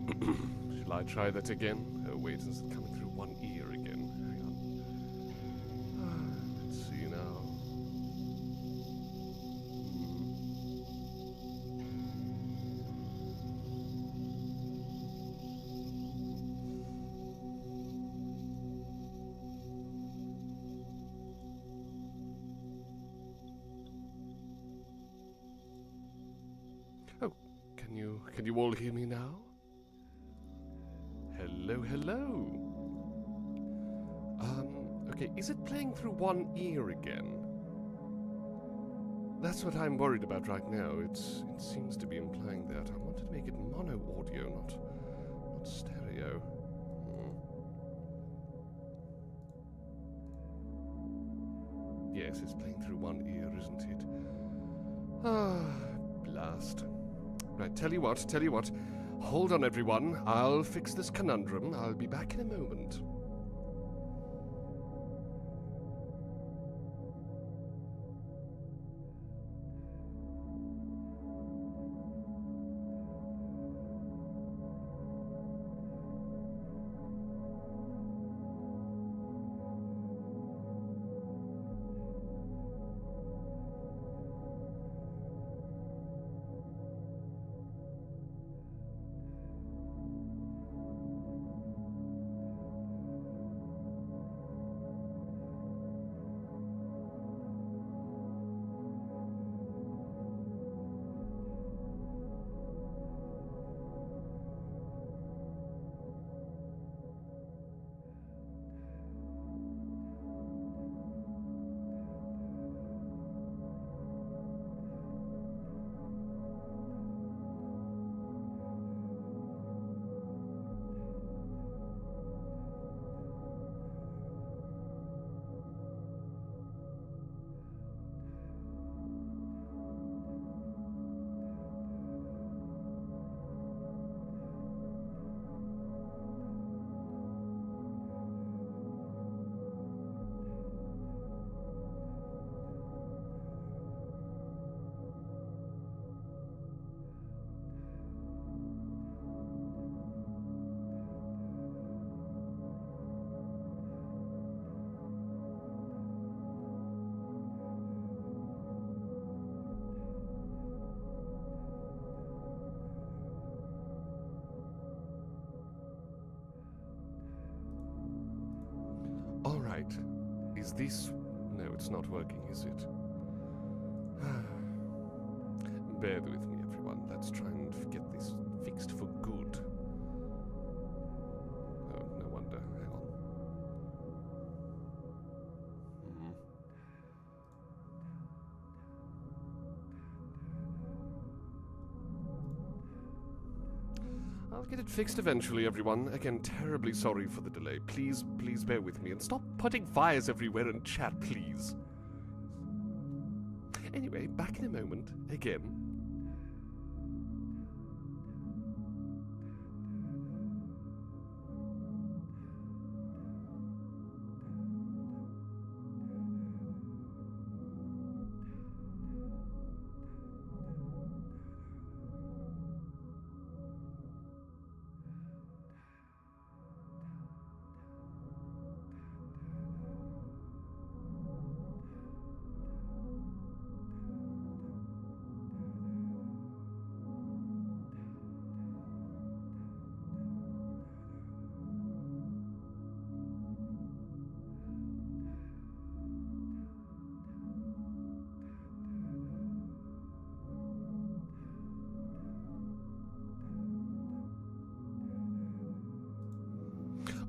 Shall I try that again? Oh wait, is it coming through one ear again? Hang on. Let's see now. Oh, can you all hear me now? Hello, hello. Okay, is it playing through one ear again? That's what I'm worried about right now. It seems to be implying that. I wanted to make it mono audio, not stereo. Yes, it's playing through one ear, isn't it? Ah, blast. Right, tell you what. Hold on, everyone. I'll fix this conundrum. I'll be back in a moment. Alright. Is this... No, it's not working, is it? Bear with me, everyone. Let's try and get this fixed for good. Oh, no wonder. Hang on. I'll get it fixed eventually, everyone. Again, terribly sorry for the delay. Please bear with me and stop putting fires everywhere in chat, please. Anyway, back in a moment, again.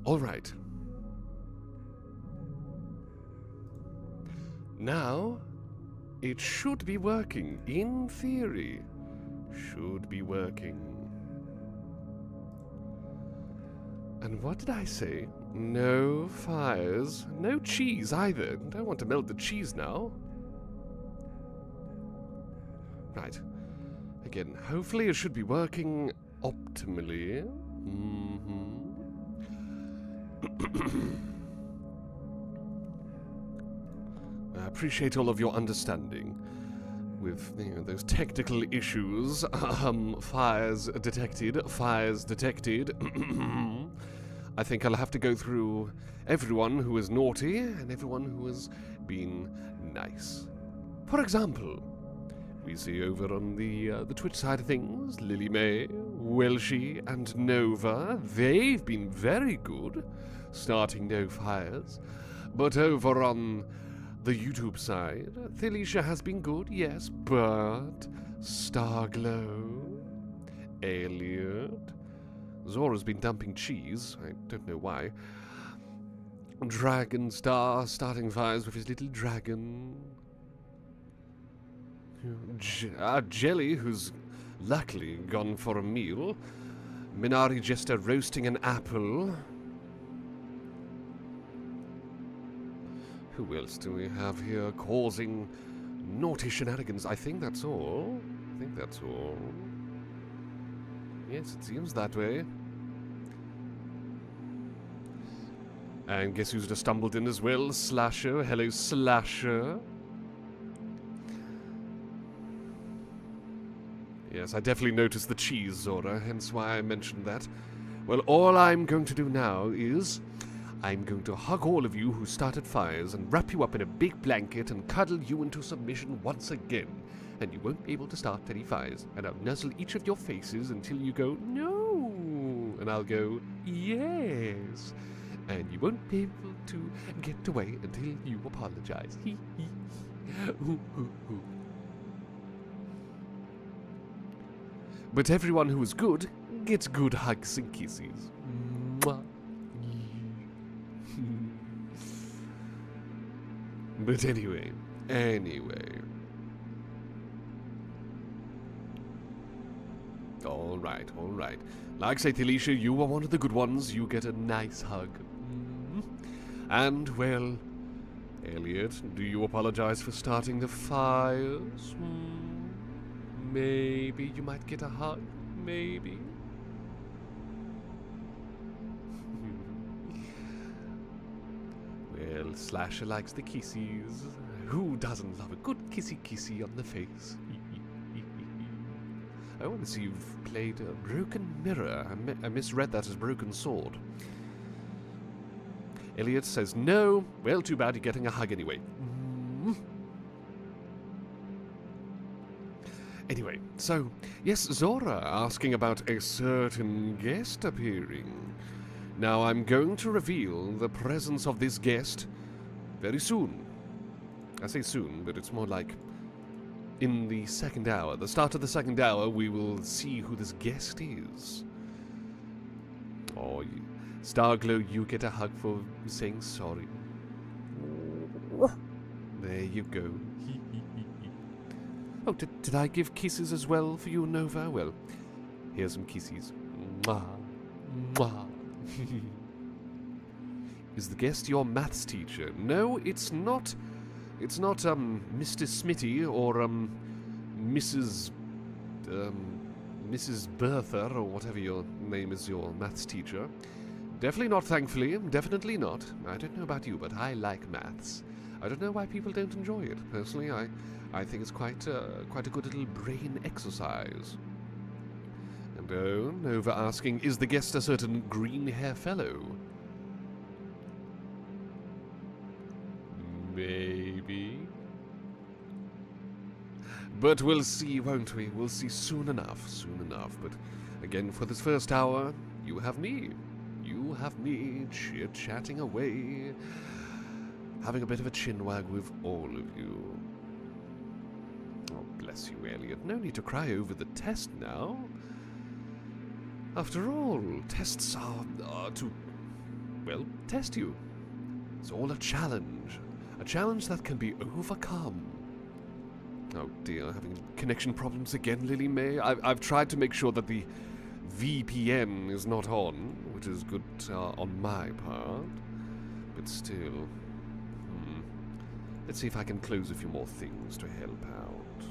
All right. Now, it should be working. In theory, should be working. And what did I say? No fires. No cheese either. Don't want to melt the cheese now. Right. Again, hopefully it should be working optimally. I appreciate all of your understanding. with those technical issues. Fires detected. Fires detected. I think I'll have to go through everyone who is naughty and everyone who has been nice. For example, we see over on the Twitch side of things, Lily May, Welshie, and Nova. They've been very good, starting no fires. But over on the YouTube side, Thalicia has been good, yes, but Starglow, Elliot, Zora's been dumping cheese, I don't know why. Dragon Star starting fires with his little dragon. Jelly, who's luckily gone for a meal. Minari Jester roasting an apple. Who else do we have here causing naughty shenanigans? I think that's all. Yes, it seems that way. And guess who's just stumbled in as well? Slasher. Hello, Slasher. Yes, I definitely noticed the cheese, Zora, hence why I mentioned that. Well, all I'm going to do now is I'm going to hug all of you who started fires and wrap you up in a big blanket and cuddle you into submission once again. And you won't be able to start any fires. And I'll nuzzle each of your faces until you go, no. And I'll go, yes. And you won't be able to get away until you apologize. But everyone who is good gets good hugs and kisses. Mwah. But anyway. All right. Like say, Thalicia, you are one of the good ones. You get a nice hug. And, well, Elliot, do you apologize for starting the fires? Maybe you might get a hug. Maybe. Well, Slasher likes the kissies. Who doesn't love a good kissy on the face? I want to see you've played a Broken Mirror. I misread that as Broken Sword. Elliot says no. Well, too bad you're getting a hug anyway. Anyway, so, yes, Zora asking about a certain guest appearing. Now, I'm going to reveal the presence of this guest very soon. I say soon, but it's more like in the second hour. The start of the second hour, we will see who this guest is. Oh, Starglow, you get a hug for saying sorry. There you go. Oh, did I give kisses as well for you, Nova? Well, here's some kisses. Mwah. Mwah. Is the guest your maths teacher? No, it's not. It's not, Mr. Smitty or, Mrs. Bertha, or whatever your name is, your maths teacher. Definitely not, thankfully. Definitely not. I don't know about you, but I like maths. I don't know why people don't enjoy it. Personally, I think it's quite a good little brain exercise. And oh, Nova asking, is the guest a certain green hair fellow? Maybe. But we'll see, won't we? We'll see soon enough. But again, for this first hour, you have me. You have me chit-chatting away, having a bit of a chinwag with all of you. Oh, bless you, Elliot. No need to cry over the test now. After all, tests are to, well, test you. It's all a challenge. A challenge that can be overcome. Oh dear, having connection problems again, Lily May. I've tried to make sure that the VPN is not on, which is good on my part. But still. Let's see if I can close a few more things to help out.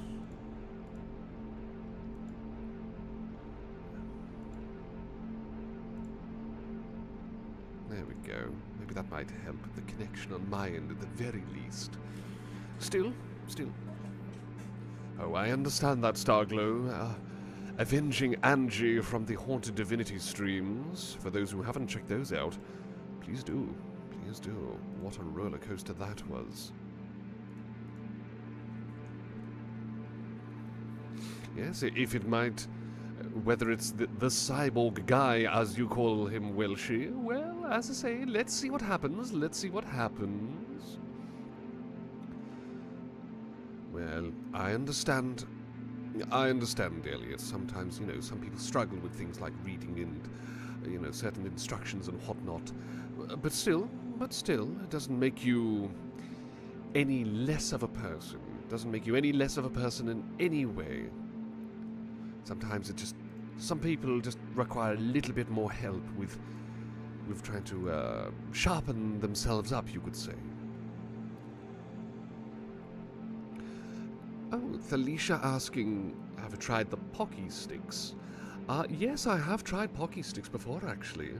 There we go. Maybe that might help the connection on my end at the very least. Still. Oh, I understand that, Starglow. Avenging Angie from the Haunted Divinity streams. For those who haven't checked those out, please do. Please do. What a roller coaster that was. Yes, if it might... Whether it's the cyborg guy, as you call him, Welshie, well, as I say, let's see what happens. Let's see what happens. Well, I understand, Elliot. Sometimes, you know, some people struggle with things like reading and, you know, certain instructions and whatnot. But still, it doesn't make you any less of a person. It doesn't make you any less of a person in any way. Sometimes some people just require a little bit more help with trying to sharpen themselves up, you could say. Oh, Thalicia asking, have you tried the Pocky Sticks? Yes, I have tried Pocky Sticks before, actually.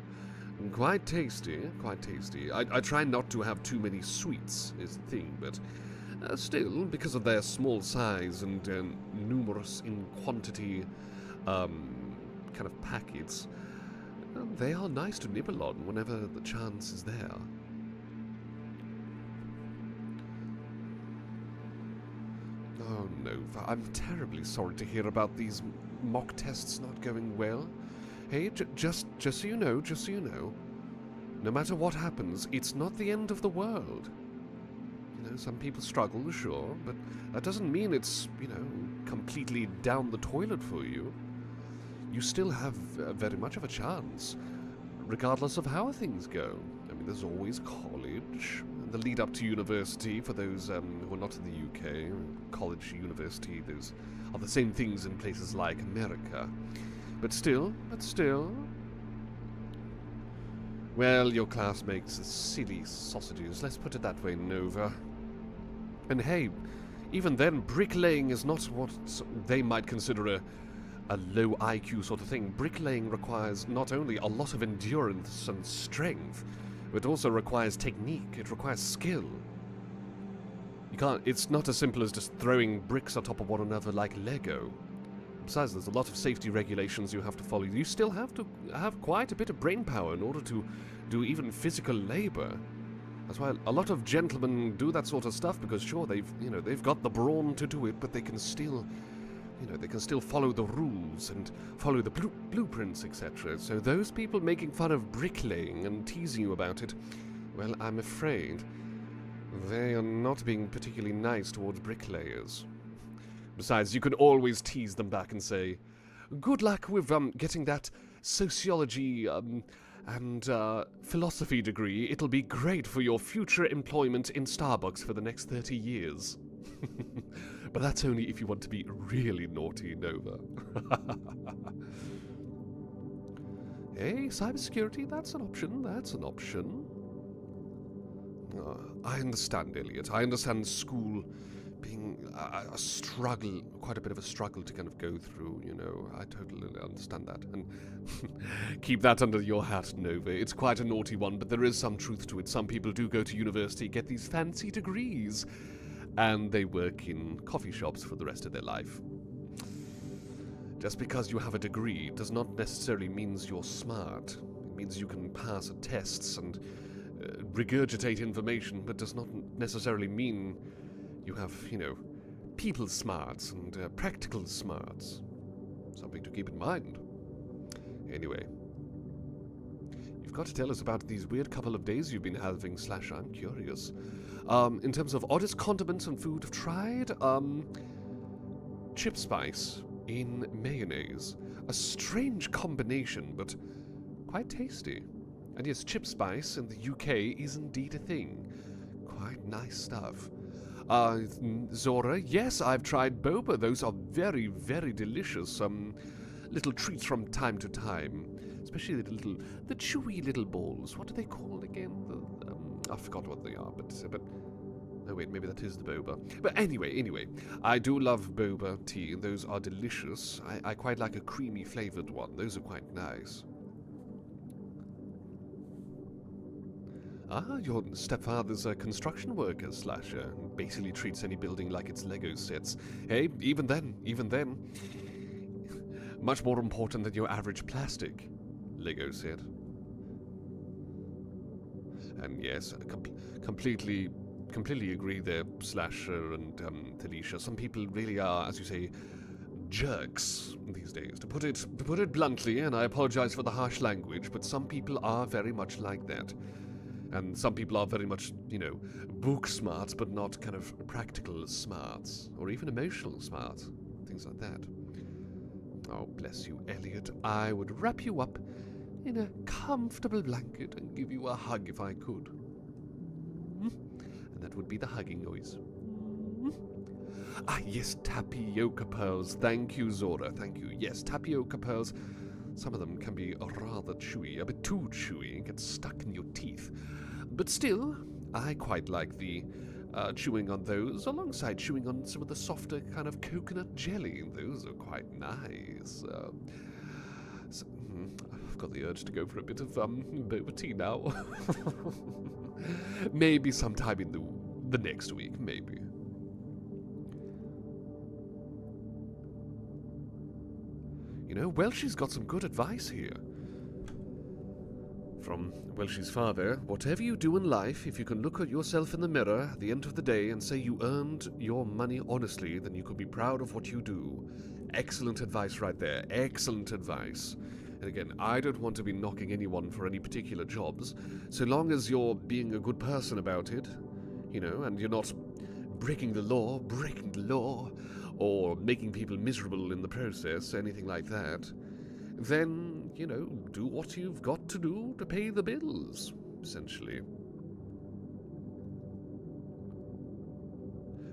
Quite tasty, quite tasty. I try not to have too many sweets, is the thing, but still, because of their small size and numerous in quantity kind of packets, they are nice to nibble on whenever the chance is there. Oh no, I'm terribly sorry to hear about these mock tests not going well. Hey, just so you know, no matter what happens, it's not the end of the world. You know, some people struggle, sure, but that doesn't mean it's, you know, completely down the toilet for you. You still have very much of a chance, regardless of how things go. I mean, there's always college, and the lead up to university for those who are not in the UK. College, university, those are the same things in places like America. But still, well, your class makes silly sausages, let's put it that way, Nova. And hey, even then, bricklaying is not what they might consider a low IQ sort of thing. Bricklaying requires not only a lot of endurance and strength, but also requires technique, it requires skill. It's not as simple as just throwing bricks on top of one another like Lego. Besides, there's a lot of safety regulations you have to follow. You still have to have quite a bit of brain power in order to do even physical labor. That's why a lot of gentlemen do that sort of stuff, because sure, they've got the brawn to do it, but they can still, follow the rules and follow the blueprints, etc. So those people making fun of bricklaying and teasing you about it, well, I'm afraid they are not being particularly nice towards bricklayers. Besides, you can always tease them back and say, good luck with getting that sociology and philosophy degree. It'll be great for your future employment in Starbucks for the next 30 years. But that's only if you want to be really naughty, Nova. Hey, cybersecurity, that's an option, I understand, Elliot. I understand school being a struggle, quite a bit of a struggle to kind of go through, you know. I totally understand that. And keep that under your hat, Nova. It's quite a naughty one, but there is some truth to it. Some people do go to university, get these fancy degrees, and they work in coffee shops for the rest of their life. Just because you have a degree does not necessarily mean you're smart. It means you can pass tests and regurgitate information, but does not necessarily mean you have, people smarts and practical smarts. Something to keep in mind. Anyway, you've got to tell us about these weird couple of days you've been having, / I'm curious. In terms of oddest condiments and food I've tried, chip spice in mayonnaise. A strange combination, but quite tasty. And yes, chip spice in the UK is indeed a thing. Quite nice stuff. Zora, yes, I've tried boba. Those are very, very delicious. Little treats from time to time. Especially the chewy little balls. What are they called again? I forgot what they are, but no, wait, maybe that is the boba. But anyway, I do love boba tea, and those are delicious. I quite like a creamy flavored one. Those are quite nice. Ah, your stepfather's a construction worker, Slasher. Basically treats any building like it's Lego sets. Hey, even then. Much more important than your average plastic Lego set. And yes, completely agree there, Slasher and Talisha. Some people really are, as you say, jerks these days. To put it bluntly, and I apologize for the harsh language, but some people are very much like that. And some people are very much, book smarts, but not kind of practical smarts, or even emotional smarts, things like that. Oh, bless you, Elliot. I would wrap you up in a comfortable blanket and give you a hug if I could. And that would be the hugging noise. Ah, yes, tapioca pearls. Thank you, Zora. Thank you. Yes, tapioca pearls. Some of them can be rather chewy, a bit too chewy, and get stuck in your teeth. But still, I quite like the chewing on those, alongside chewing on some of the softer kind of coconut jelly. Those are quite nice. I've got the urge to go for a bit of boba tea now. Maybe sometime in the next week, maybe. Welshie's got some good advice here. From Welshie's father, whatever you do in life, if you can look at yourself in the mirror at the end of the day and say you earned your money honestly, then you could be proud of what you do. Excellent advice right there. Excellent advice. And again, I don't want to be knocking anyone for any particular jobs, so long as you're being a good person about it, and you're not breaking the law, or making people miserable in the process, anything like that, then, do what you've got to do to pay the bills, essentially.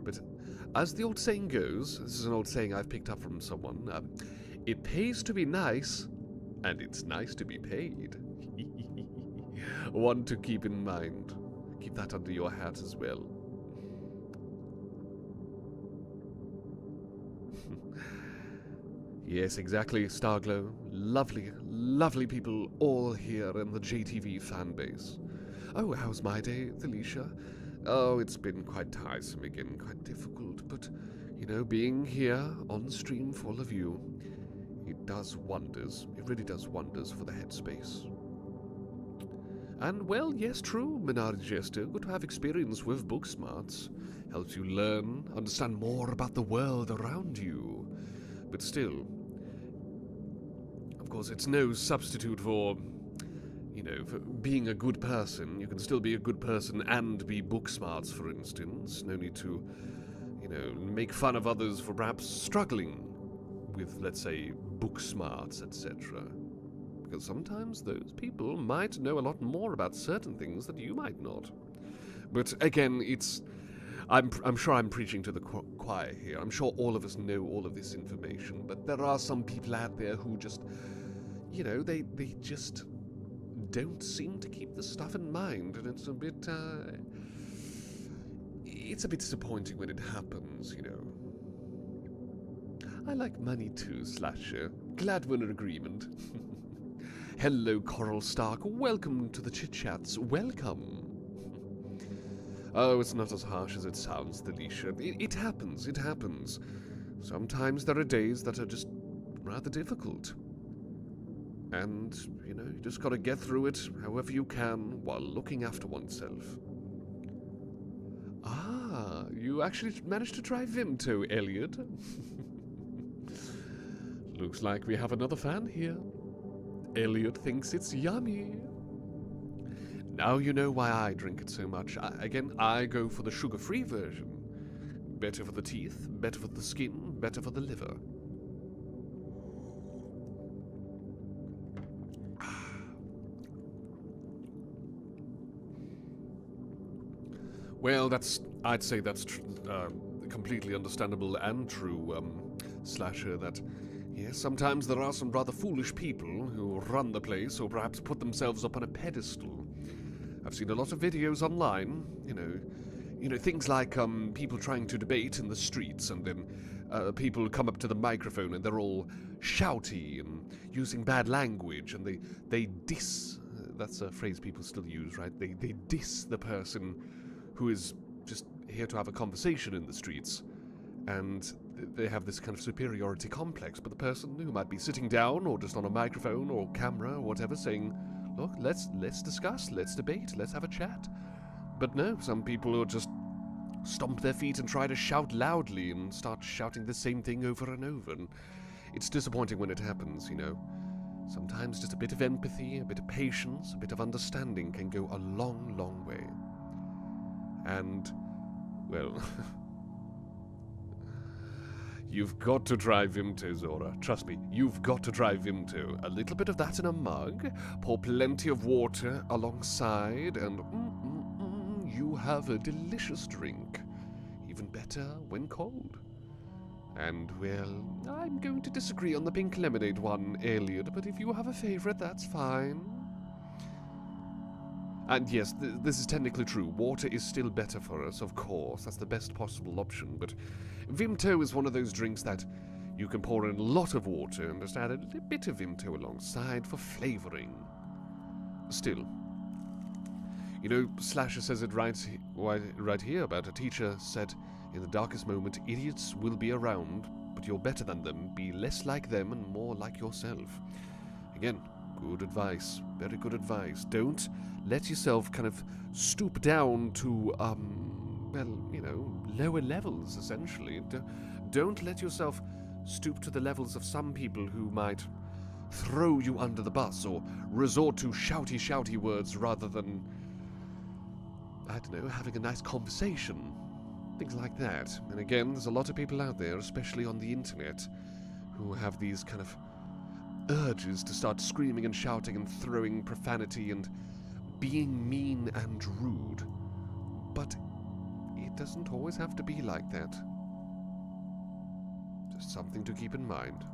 But as the old saying goes, this is an old saying I've picked up from someone, it pays to be nice, and it's nice to be paid. One to keep in mind. Keep that under your hat as well. Yes, exactly, Starglow. Lovely, lovely people all here in the JTV fan base. Oh, how's my day, Talisha? Oh, it's been quite tiresome again, quite difficult, but, being here on stream for all of you, it does wonders. It really does wonders for the headspace. And, well, yes, true, Minard Jester, good to have experience with book smarts. Helps you learn, understand more about the world around you. But still, of course, it's no substitute for, for being a good person. You can still be a good person and be book smarts, for instance. No need to, make fun of others for perhaps struggling with, let's say, book smarts, etc. Because sometimes those people might know a lot more about certain things that you might not. But again, I'm sure I'm preaching to the choir here. I'm sure all of us know all of this information, but there are some people out there who just, they just don't seem to keep the stuff in mind, and it's a bit disappointing when it happens, I like money too, Slasher. Glad we're in agreement. Hello, Coral Stark. Welcome to the chit-chats. Welcome. Oh, it's not as harsh as it sounds, Talisha. It happens, it happens. Sometimes there are days that are just rather difficult. And, you just gotta get through it however you can while looking after oneself. Ah, you actually managed to try Vimto, Elliot. Looks like we have another fan here. Elliot thinks it's yummy. Now you know why I drink it so much. I go for the sugar-free version. Better for the teeth, better for the skin, better for the liver. Well, I'd say that's completely understandable and true, Slasher, that, yes, sometimes there are some rather foolish people who run the place or perhaps put themselves up on a pedestal. I've seen a lot of videos online, things like people trying to debate in the streets, and then people come up to the microphone and they're all shouty and using bad language, and they diss That's a phrase people still use, right? They diss the person who is just here to have a conversation in the streets, and they have this kind of superiority complex. But the person who might be sitting down or just on a microphone or camera or whatever saying, look, let's discuss, let's debate, let's have a chat. But no, some people will just stomp their feet and try to shout loudly and start shouting the same thing over and over. And it's disappointing when it happens, you know. Sometimes just a bit of empathy, a bit of patience, a bit of understanding can go a long, long way. And, well, you've got to try Vimto, Zora. Trust me, you've got to try Vimto. A little bit of that in a mug, pour plenty of water alongside, and you have a delicious drink. Even better when cold. And, well, I'm going to disagree on the pink lemonade one, Elliot, but if you have a favorite, that's fine. And yes, this is technically true. Water is still better for us, of course. That's the best possible option, but Vimto is one of those drinks that you can pour in a lot of water and just add a little bit of Vimto alongside for flavoring. Still, you know, Slasher says it right here about a teacher said, in the darkest moment, idiots will be around, but you're better than them. Be less like them and more like yourself. Again, good advice. Very good advice. Don't let yourself kind of stoop down to, well, you know, lower levels, essentially. Don't let yourself stoop to the levels of some people who might throw you under the bus or resort to shouty words rather than, I don't know, having a nice conversation. Things like that. And again, there's a lot of people out there, especially on the internet, who have these kind of urges to start screaming and shouting and throwing profanity and being mean and rude. But it doesn't always have to be like that. Just something to keep in mind.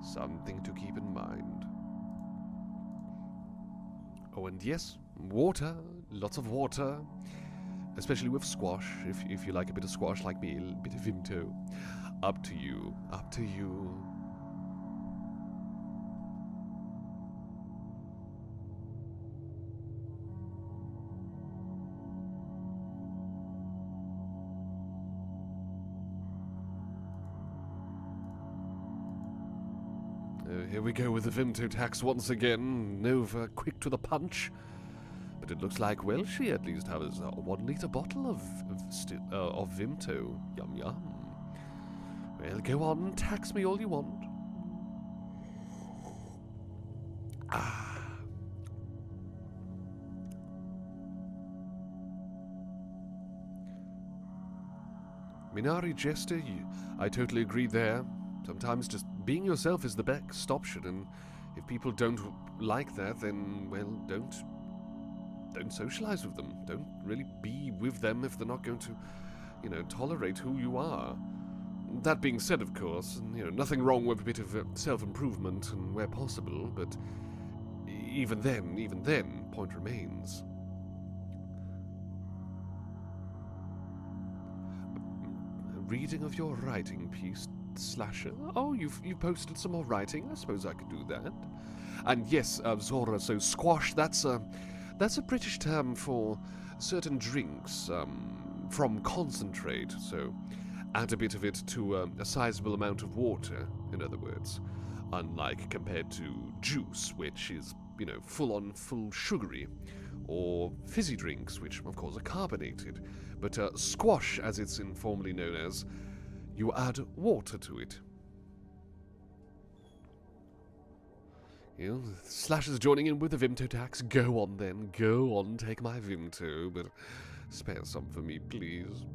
Something to keep in mind. Oh, and yes, water. Lots of water. Especially with squash, if you like a bit of squash like me, a bit of Vimto. Up to you, up to you. Here we go with the Vimto tax once again. Nova, quick to the punch. But it looks like, well, she at least has a 1 liter bottle of Vimto. Yum, yum. Well, go on, tax me all you want. Ah. Minari Jester, I totally agree there. Sometimes just being yourself is the best option, and if people don't like that, then, well, don't socialize with them. Don't really be with them if they're not going to, you know, tolerate who you are. That being said, of course, you know, nothing wrong with a bit of self-improvement and where possible, but even then, point remains. A reading of your writing piece, Slasher. Oh, you've posted some more writing. I suppose I could do that. And yes, Zora, so squash, that's a British term for certain drinks from concentrate, so add a bit of it to a sizable amount of water, in other words, unlike compared to juice, which is, you know, full sugary, or fizzy drinks, which of course are carbonated. But squash, as it's informally known as, you add water to it. You know, Slasher's joining in with the Vimto tax. Go on then, go on, take my Vimto, but spare some for me, please.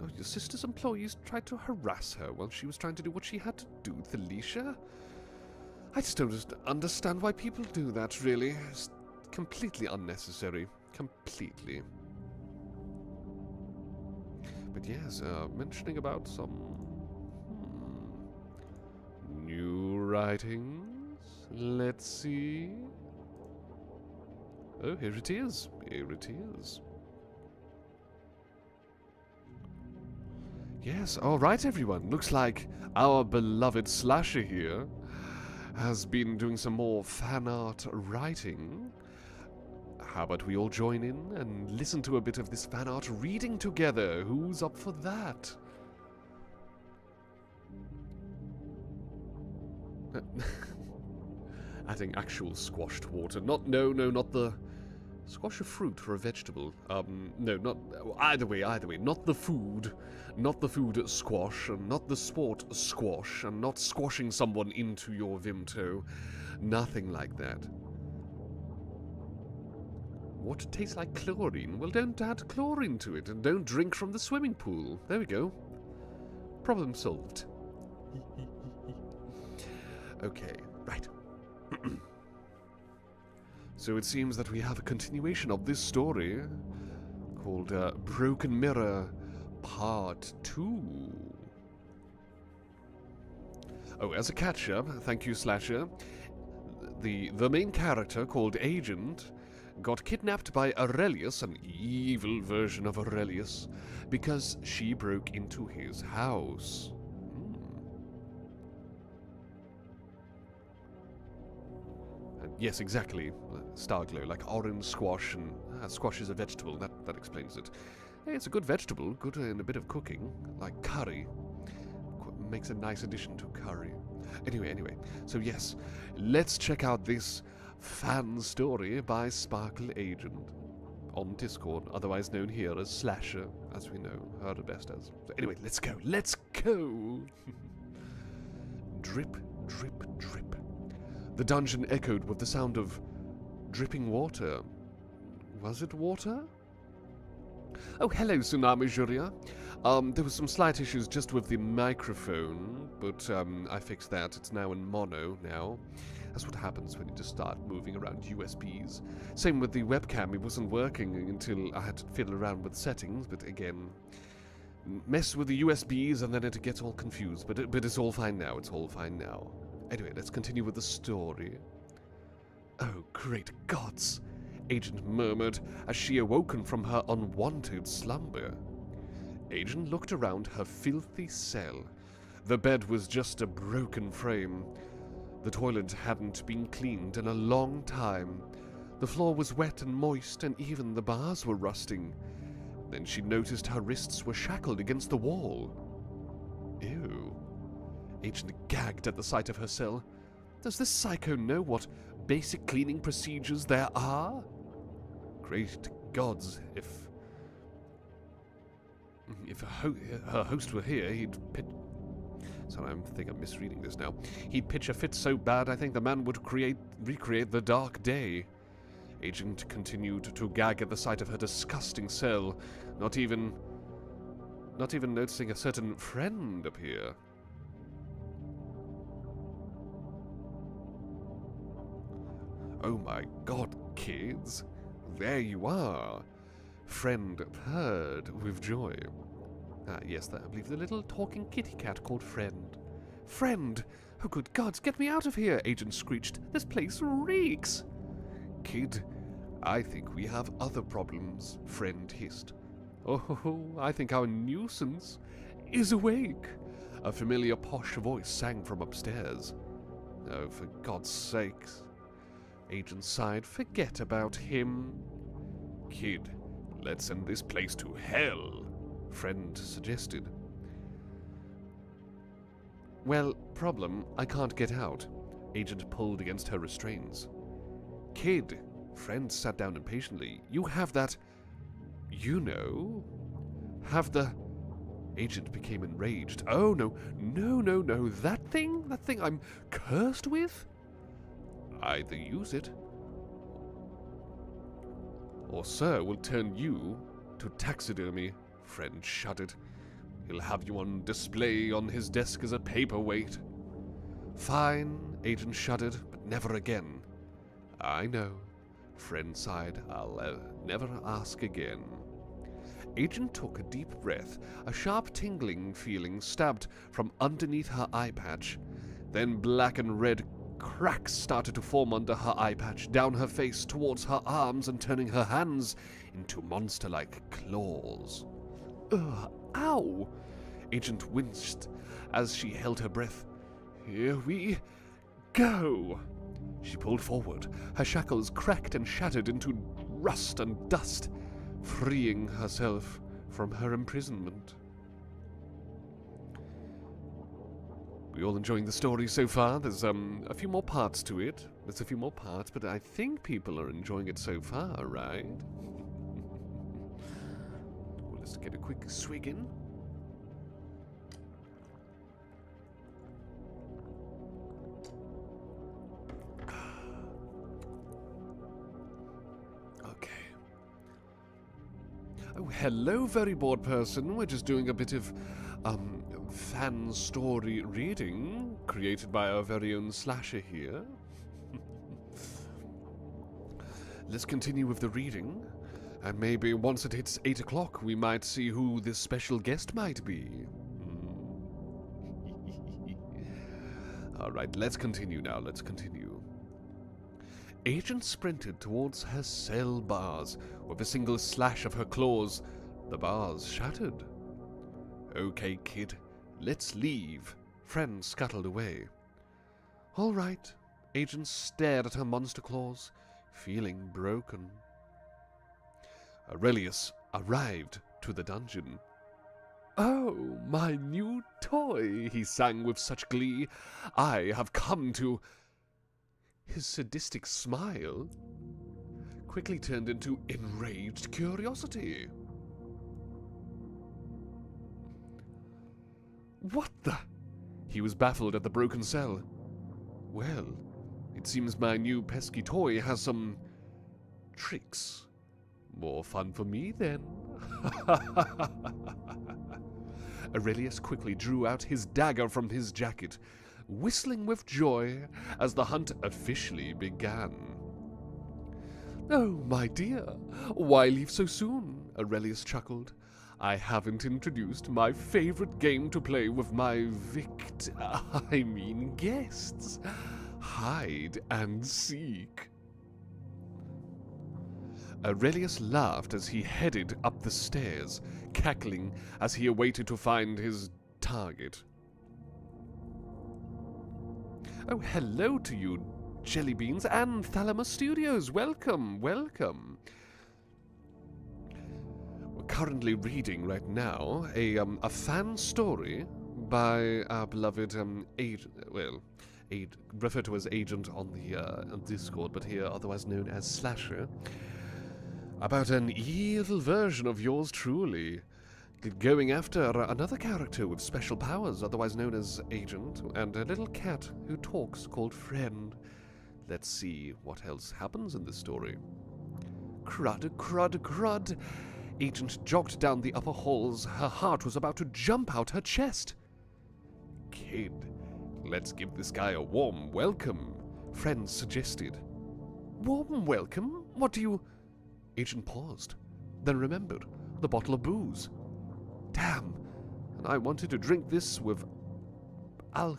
Oh, your sister's employees tried to harass her while she was trying to do what she had to do, Felicia. I just don't understand why people do that, really. It's completely unnecessary. Completely. But yes, mentioning about some new writings. Let's see. Oh, here it is. Here it is. Yes, alright everyone. Looks like our beloved Slasher here has been doing some more fan art writing. How about we all join in and listen to a bit of this fan art reading together? Who's up for that? Adding actual squashed water. Not the squash a fruit or a vegetable. No, not either way. Not the food squash, and not the sport squash, and not squashing someone into your Vimto. Nothing like that. Water tastes like chlorine. Well, don't add chlorine to it, and don't drink from the swimming pool. There we go. Problem solved. Okay, right. So it seems that we have a continuation of this story called Broken Mirror Part 2. Oh, as a catch-up, thank you, Slasher, the main character called Agent got kidnapped by Aurelius, an evil version of Aurelius, because she broke into his house. Yes, exactly. Starglow, like orange squash, and squash is a vegetable. That explains it. Hey, it's a good vegetable, good in a bit of cooking, like curry. Makes a nice addition to curry. Anyway. So yes, let's check out this fan story by Sparkle Agent on Discord, otherwise known here as Slasher, as we know her best as. So anyway, let's go. Drip, drip, drip. The dungeon echoed with the sound of dripping water. Was it water? Oh, hello, TsunamiJuria. There was some slight issues just with the microphone, but I fixed that. It's now in mono now. That's what happens when you just start moving around USBs. Same with the webcam. It wasn't working until I had to fiddle around with settings, but again, mess with the USBs and then it gets all confused. But it's all fine now. It's all fine now. Anyway, let's continue with the story. Oh, great gods! Agent murmured as she awoken from her unwanted slumber. Agent looked around her filthy cell. The bed was just a broken frame. The toilet hadn't been cleaned in a long time. The floor was wet and moist, and even the bars were rusting. Then she noticed her wrists were shackled against the wall. Ew. Agent gagged at the sight of her cell. Does this psycho know what basic cleaning procedures there are? Great gods, if her host were here, he'd pitch... Sorry, I think I'm misreading this now. He'd pitch a fit so bad I think the man would recreate the dark day. Agent continued to gag at the sight of her disgusting cell, not even noticing a certain friend appear. Oh my god, kids. There you are. Friend purred with joy. Ah, yes, I believe the little talking kitty cat called Friend. Friend! Oh, good gods, get me out of here, Agent screeched. This place reeks! Kid, I think we have other problems, Friend hissed. Oh, I think our nuisance is awake. A familiar posh voice sang from upstairs. Oh, for God's sakes. Agent sighed. Forget about him. Kid, let's send this place to hell, Friend suggested. Well, problem, I can't get out. Agent pulled against her restraints. Kid, Friend sat down impatiently. You have that... You know... Have the... Agent became enraged. Oh, no. That thing I'm cursed with? Either use it, or Sir will turn you to taxidermy, Friend shuddered. He'll have you on display on his desk as a paperweight. Fine, Agent shuddered, but never again. I know, Friend sighed. I'll never ask again. Agent took a deep breath. A sharp tingling feeling stabbed from underneath her eye patch. Then black and red cracks started to form under her eye patch, down her face, towards her arms, and turning her hands into monster-like claws. Ugh, ow! Agent winced as she held her breath. Here we go! She pulled forward. Her shackles cracked and shattered into rust and dust, freeing herself from her imprisonment. We all enjoying the story so far? There's a few more parts to it. There's a few more parts, but I think people are enjoying it so far, right? Well, let's get a quick swig in. Okay. Oh, hello, very bored person. We're just doing a bit of, fan story reading created by our very own Slasher here. Let's continue with the reading, and maybe once it hits 8 o'clock we might see who this special guest might be. Alright, let's continue now, let's continue. Agent sprinted towards her cell bars. With a single slash of her claws, the bars shattered. Okay, kid, let's leave. Friend scuttled away. All right. Agent stared at her monster claws, feeling broken. Aurelius arrived to the dungeon. Oh, my new toy, he sang with such glee. I have come to... His sadistic smile quickly turned into enraged curiosity. What the? He was baffled at the broken cell. Well, it seems my new pesky toy has some tricks. More fun for me, then. Aurelius quickly drew out his dagger from his jacket, whistling with joy as the hunt officially began. Oh, my dear, why leave so soon? Aurelius chuckled. I haven't introduced my favorite game to play with my guests. Hide and seek. Aurelius laughed as he headed up the stairs, cackling as he awaited to find his target. Oh, hello to you, Jelly Beans and Thalamus Studios. Welcome, welcome. We're currently reading right now a fan story by our beloved agent, referred to as Agent on the Discord, but here otherwise known as Slasher, about an evil version of yours truly, going after another character with special powers, otherwise known as Agent, and a little cat who talks called Friend. Let's see what else happens in this story. Crud, crud, crud. Agent jogged down the upper halls. Her heart was about to jump out her chest. Kid, let's give this guy a warm welcome, Friend suggested. Warm welcome? What do you... Agent paused, then remembered the bottle of booze. Damn, and I wanted to drink this with I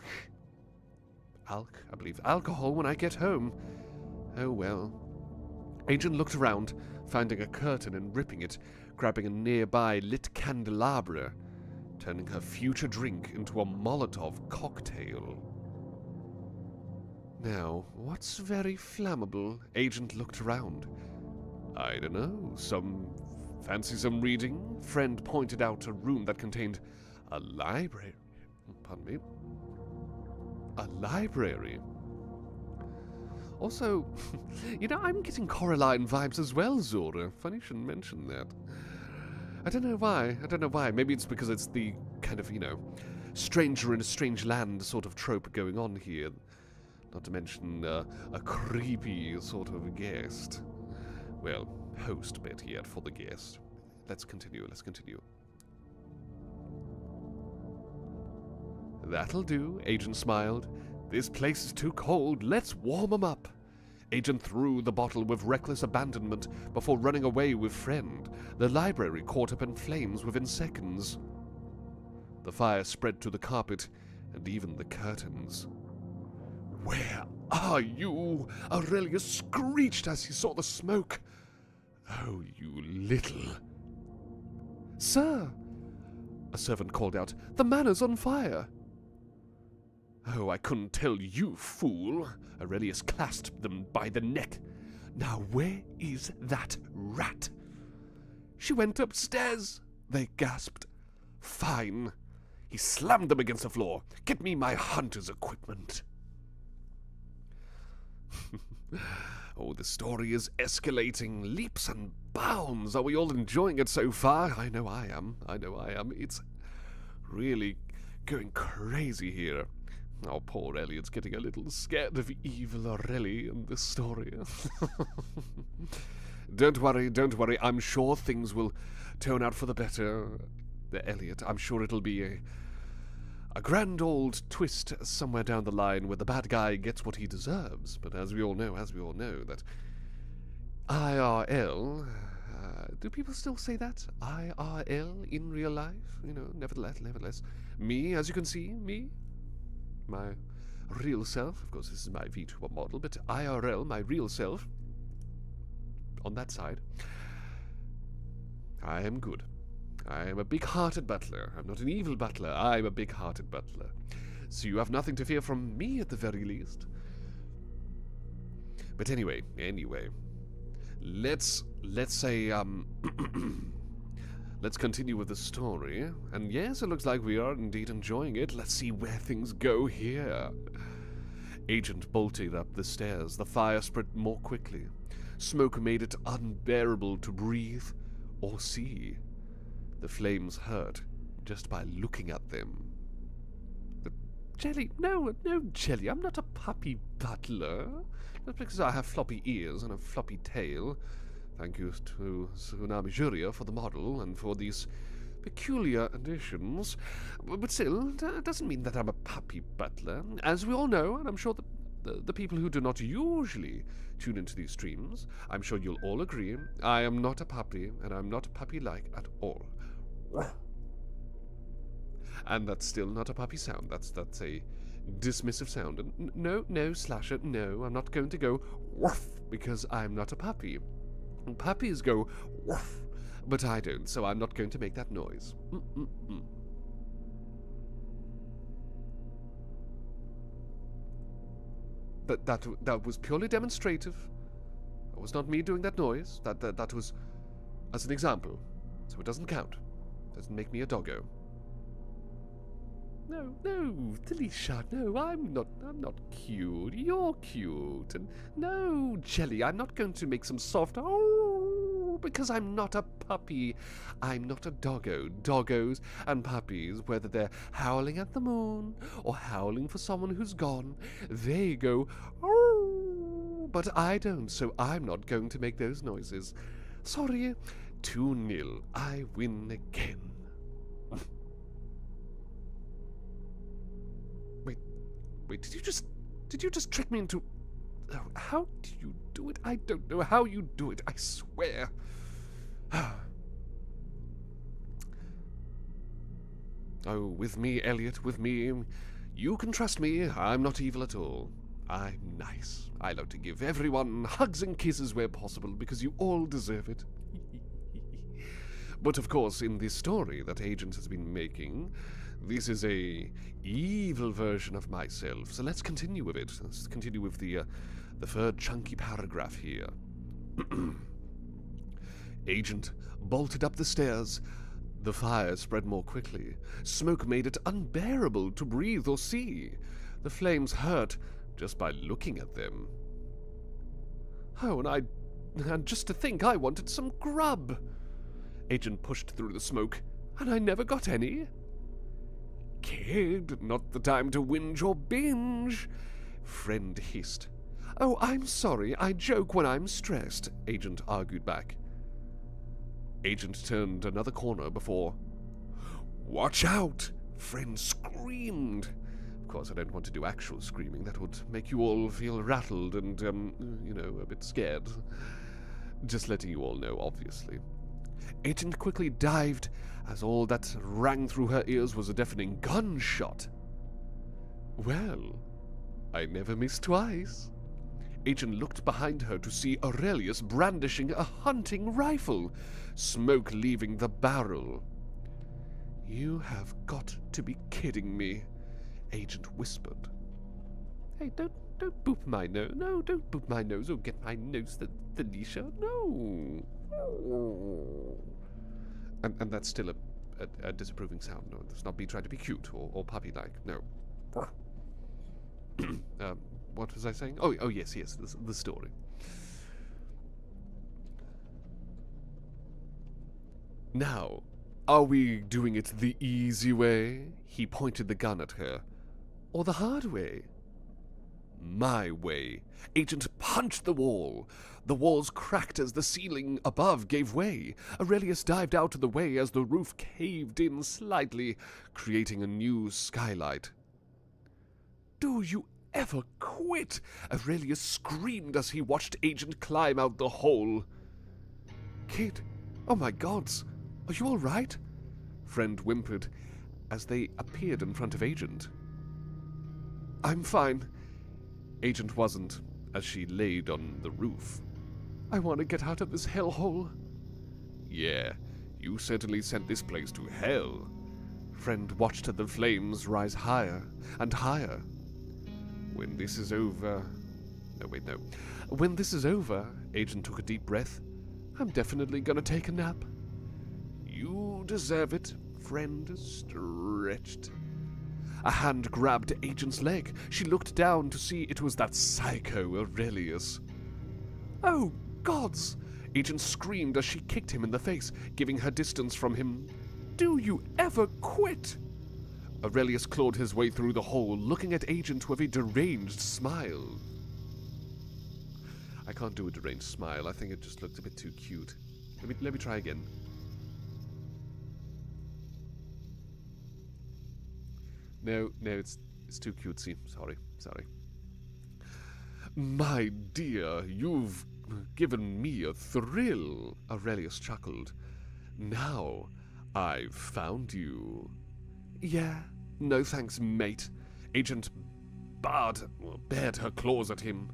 believe, alcohol when I get home. Oh well. Agent looked around, finding a curtain and ripping it, grabbing a nearby lit candelabra, turning her future drink into a Molotov cocktail. Now, what's very flammable? Agent looked around. I don't know, fancy some reading? Friend pointed out a room that contained a library. Pardon me. A library. Also, you know, I'm getting Coraline vibes as well, Zora. Funny you shouldn't mention that. I don't know why. Maybe it's because it's the kind of, you know, stranger in a strange land sort of trope going on here. Not to mention a creepy sort of guest. Well, host better yet for the guest. Let's continue. That'll do, Agent smiled. This place is too cold. Let's warm 'em up. Agent threw the bottle with reckless abandonment before running away with Friend. The library caught up in flames within seconds. The fire spread to the carpet and even the curtains. Where are you? Aurelius screeched as he saw the smoke. Oh, you little... Sir, a servant called out, the manor's on fire. Oh, I couldn't tell you, fool. Aurelius clasped them by the neck. Now where is that rat? She went upstairs, they gasped. Fine. He slammed them against the floor. Get me my hunter's equipment. Oh, the story is escalating leaps and bounds. Are we all enjoying it so far? I know I am. It's really going crazy here. Oh, poor Elliot's getting a little scared of evil Aureli in this story. Don't worry. I'm sure things will turn out for the better. Elliot, I'm sure it'll be a grand old twist somewhere down the line where the bad guy gets what he deserves. But as we all know, that IRL, do people still say that? IRL in real life? You know, nevertheless. Me, as you can see, my real self. Of course, this is my VTuber model, but IRL, my real self, on that side, I am good. I am a big-hearted butler. I'm not an evil butler. I'm a big-hearted butler. So you have nothing to fear from me at the very least. But anyway, let's say, let's continue with the story. And yes, it looks like we are indeed enjoying it. Let's see where things go here. Agent bolted up the stairs. The fire spread more quickly. Smoke made it unbearable to breathe or see. The flames hurt just by looking at them. Jelly, no, Jelly, I'm not a puppy butler. Just because I have floppy ears and a floppy tail. Thank you to TsunamiJuria for the model and for these peculiar additions. But still, that doesn't mean that I'm a puppy butler. As we all know, and I'm sure that the people who do not usually tune into these streams, I'm sure you'll all agree, I am not a puppy, and I'm not puppy-like at all. And that's still not a puppy sound. That's a dismissive sound. And no, Slasher, no, I'm not going to go woof because I'm not a puppy. And puppies go woof, but I don't, so I'm not going to make that noise. But that was purely demonstrative. That was not me doing that noise. That was as an example, so it doesn't count. Doesn't make me a doggo. No, Delisha, no, I'm not cute. You're cute. And no, Jelly, I'm not going to make some soft because I'm not a puppy. I'm not a doggo. Doggos and puppies, whether they're howling at the moon or howling for someone who's gone, they go but I don't, so I'm not going to make those noises. Sorry. 2-0. I win again. Wait, did you just trick me into... How do you do it? I don't know how you do it, I swear. Oh, with me, Elliot, with me. You can trust me, I'm not evil at all. I'm nice. I love to give everyone hugs and kisses where possible because you all deserve it. But of course, in this story that Agent has been making, this is a evil version of myself. So let's continue with it. Let's continue with the third chunky paragraph here. Agent bolted up the stairs. The fire spread more quickly. Smoke made it unbearable to breathe or see. The flames hurt just by looking at them. Oh, and just to think I wanted some grub. Agent pushed through the smoke, and I never got any. Kid, not the time to whinge or binge. Friend hissed. Oh, I'm sorry, I joke when I'm stressed, Agent argued back. Agent turned another corner before... Watch out! Friend screamed. Of course, I don't want to do actual screaming. That would make you all feel rattled and, a bit scared. Just letting you all know, obviously. Agent quickly dived, as all that rang through her ears was a deafening gunshot. Well, I never miss twice. Agent looked behind her to see Aurelius brandishing a hunting rifle, smoke leaving the barrel. You have got to be kidding me. Agent whispered. Hey, don't boop my nose. No, don't boop my nose or get my nose, Felicia. No. And that's still a disapproving sound. No, let's not be trying to be cute or puppy-like. No. What was I saying? Oh yes, the story. Now, are we doing it the easy way? He pointed the gun at her. Or the hard way? My way. Agent punched the wall. The walls cracked as the ceiling above gave way. Aurelius dived out of the way as the roof caved in slightly, creating a new skylight. Do you ever quit? Aurelius screamed as he watched Agent climb out the hole. Kid, oh my gods, are you all right? Friend whimpered as they appeared in front of Agent. I'm fine. Agent wasn't, as she laid on the roof. I want to get out of this hellhole. Yeah, you certainly sent this place to hell. Friend watched the flames rise higher and higher. When this is over... No, wait, no. When this is over, Agent took a deep breath. I'm definitely gonna take a nap. You deserve it, Friend stretched. A hand grabbed Agent's leg. She looked down to see it was that psycho Aurelius. Oh, gods! Agent screamed as she kicked him in the face, giving her distance from him. Do you ever quit? Aurelius clawed his way through the hole, looking at Agent with a deranged smile. I can't do a deranged smile. I think it just looked a bit too cute. Let me try again. No, it's too cutesy. Sorry. My dear, you've given me a thrill, Aurelius chuckled. Now, I've found you. Yeah, no thanks, mate. Agent bared her claws at him.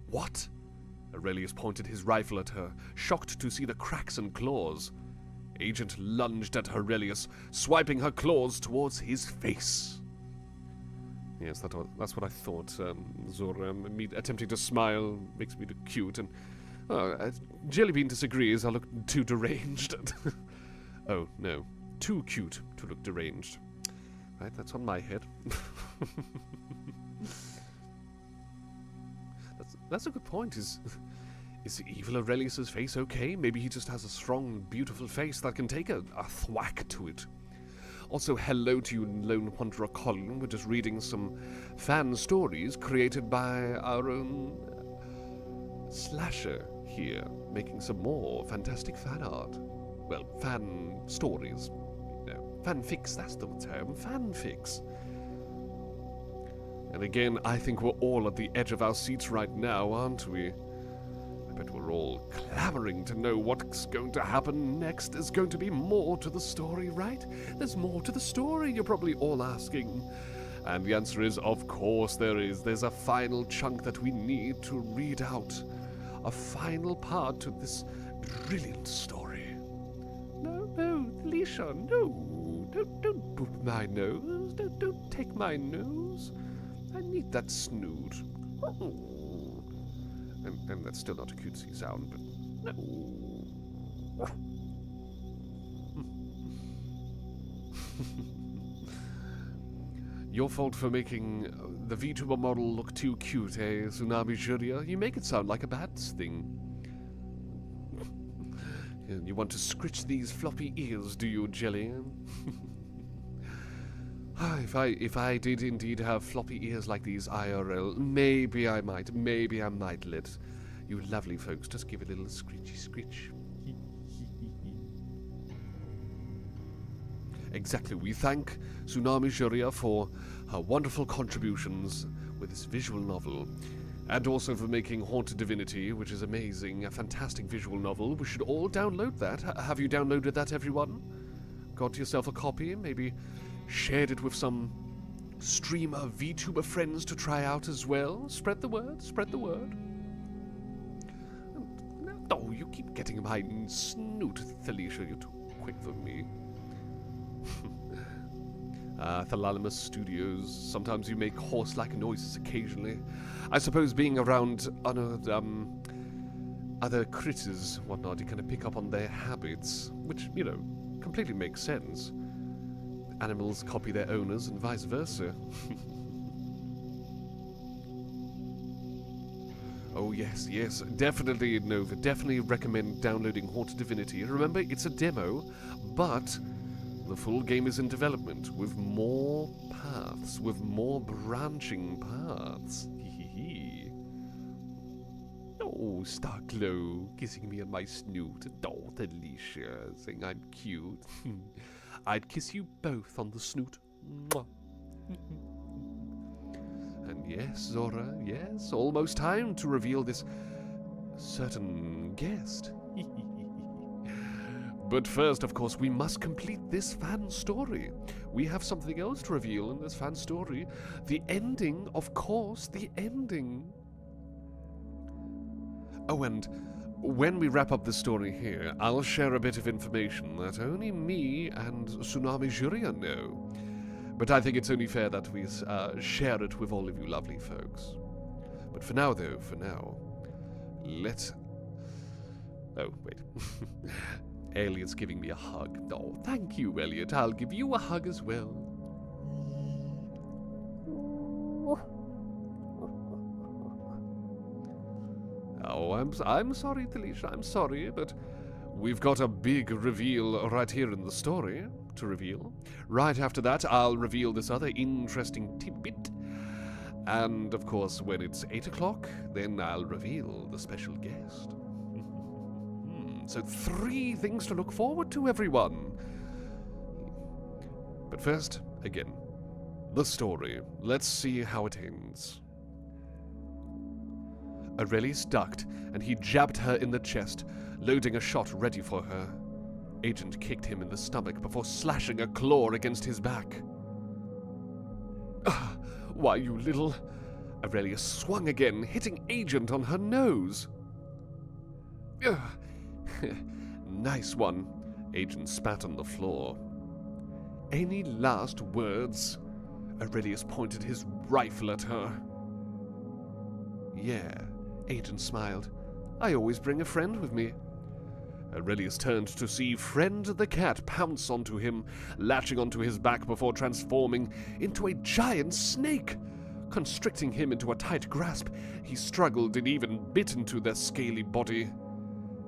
What? Aurelius pointed his rifle at her, shocked to see the cracks and claws. Agent lunged at Aurelius, swiping her claws towards his face. Yes, that's what I thought. Zora, me attempting to smile makes me look cute, and Jellybean disagrees. I look too deranged. Oh no, too cute to look deranged. Right, that's on my head. That's a good point. Is evil Aurelius's face okay? Maybe he just has a strong, beautiful face that can take a thwack to it. Also, hello to you, Lone Wanderer Colin. We're just reading some fan stories created by our own Slasher here, making some more fantastic fan art. Well, fan stories. No, fanfics, that's the term. Fanfics. And again, I think we're all at the edge of our seats right now, aren't we? I bet we're all clamoring to know what's going to happen next. There's going to be more to the story, right? There's more to the story, you're probably all asking. And the answer is, of course there is. There's a final chunk that we need to read out. A final part to this brilliant story. No, Alicia, no. Don't boop my nose. Don't take my nose. I need that snoot. And that's still not a cutesy sound, but no. Your fault for making the VTuber model look too cute, eh, TsunamiJuria? You make it sound like a bad thing. You want to scritch these floppy ears, do you, Jelly? If I did indeed have floppy ears like these IRL, maybe I might let you lovely folks just give a little screechy screech. Exactly, we thank TsunamiJuria for her wonderful contributions with this visual novel, and also for making Haunted Divinity, which is amazing, a fantastic visual novel. We should all download that. Have you downloaded that, everyone? Got yourself a copy? Maybe shared it with some streamer VTuber friends to try out as well. Spread the word, spread the word. Oh, you keep getting my snoot, Felicia. You're too quick for me. Thalalamus Studios. Sometimes you make horse-like noises occasionally. I suppose being around other critters, whatnot, you kind of pick up on their habits, which, you know, completely makes sense. Animals copy their owners and vice versa. Oh yes, yes, definitely, Nova, definitely recommend downloading Haunted Divinity. Remember, it's a demo, but the full game is in development with more paths, with more branching paths. Oh, Starglow, kissing me on my snoot. Oh, Alicia, saying I'm cute. I'd kiss you both on the snoot. Mwah. And yes, Zora, yes, almost time to reveal this certain guest. But first, of course, we must complete this fan story. We have something else to reveal in this fan story. The ending, of course, the ending. Oh, and when we wrap up the story here, I'll share a bit of information that only me and TsunamiJuria know. But I think it's only fair that we share it with all of you lovely folks. But for now, though, Oh, wait. Elliot's giving me a hug. Oh, thank you, Elliot. I'll give you a hug as well. Oh, I'm sorry, Talisha, I'm sorry, but we've got a big reveal right here in the story to reveal. Right after that, I'll reveal this other interesting tidbit. And, of course, when it's 8 o'clock, then I'll reveal the special guest. So 3 things to look forward to, everyone. But first, again, the story. Let's see how it ends. Aurelius ducked, and he jabbed her in the chest, loading a shot ready for her. Agent kicked him in the stomach before slashing a claw against his back. Why, you little... Aurelius swung again, hitting Agent on her nose. Nice one. Agent spat on the floor. Any last words? Aurelius pointed his rifle at her. Yeah, Agent smiled. I always bring a friend with me. Aurelius turned to see Friend the cat pounce onto him, latching onto his back before transforming into a giant snake. Constricting him into a tight grasp, he struggled and even bit into their scaly body.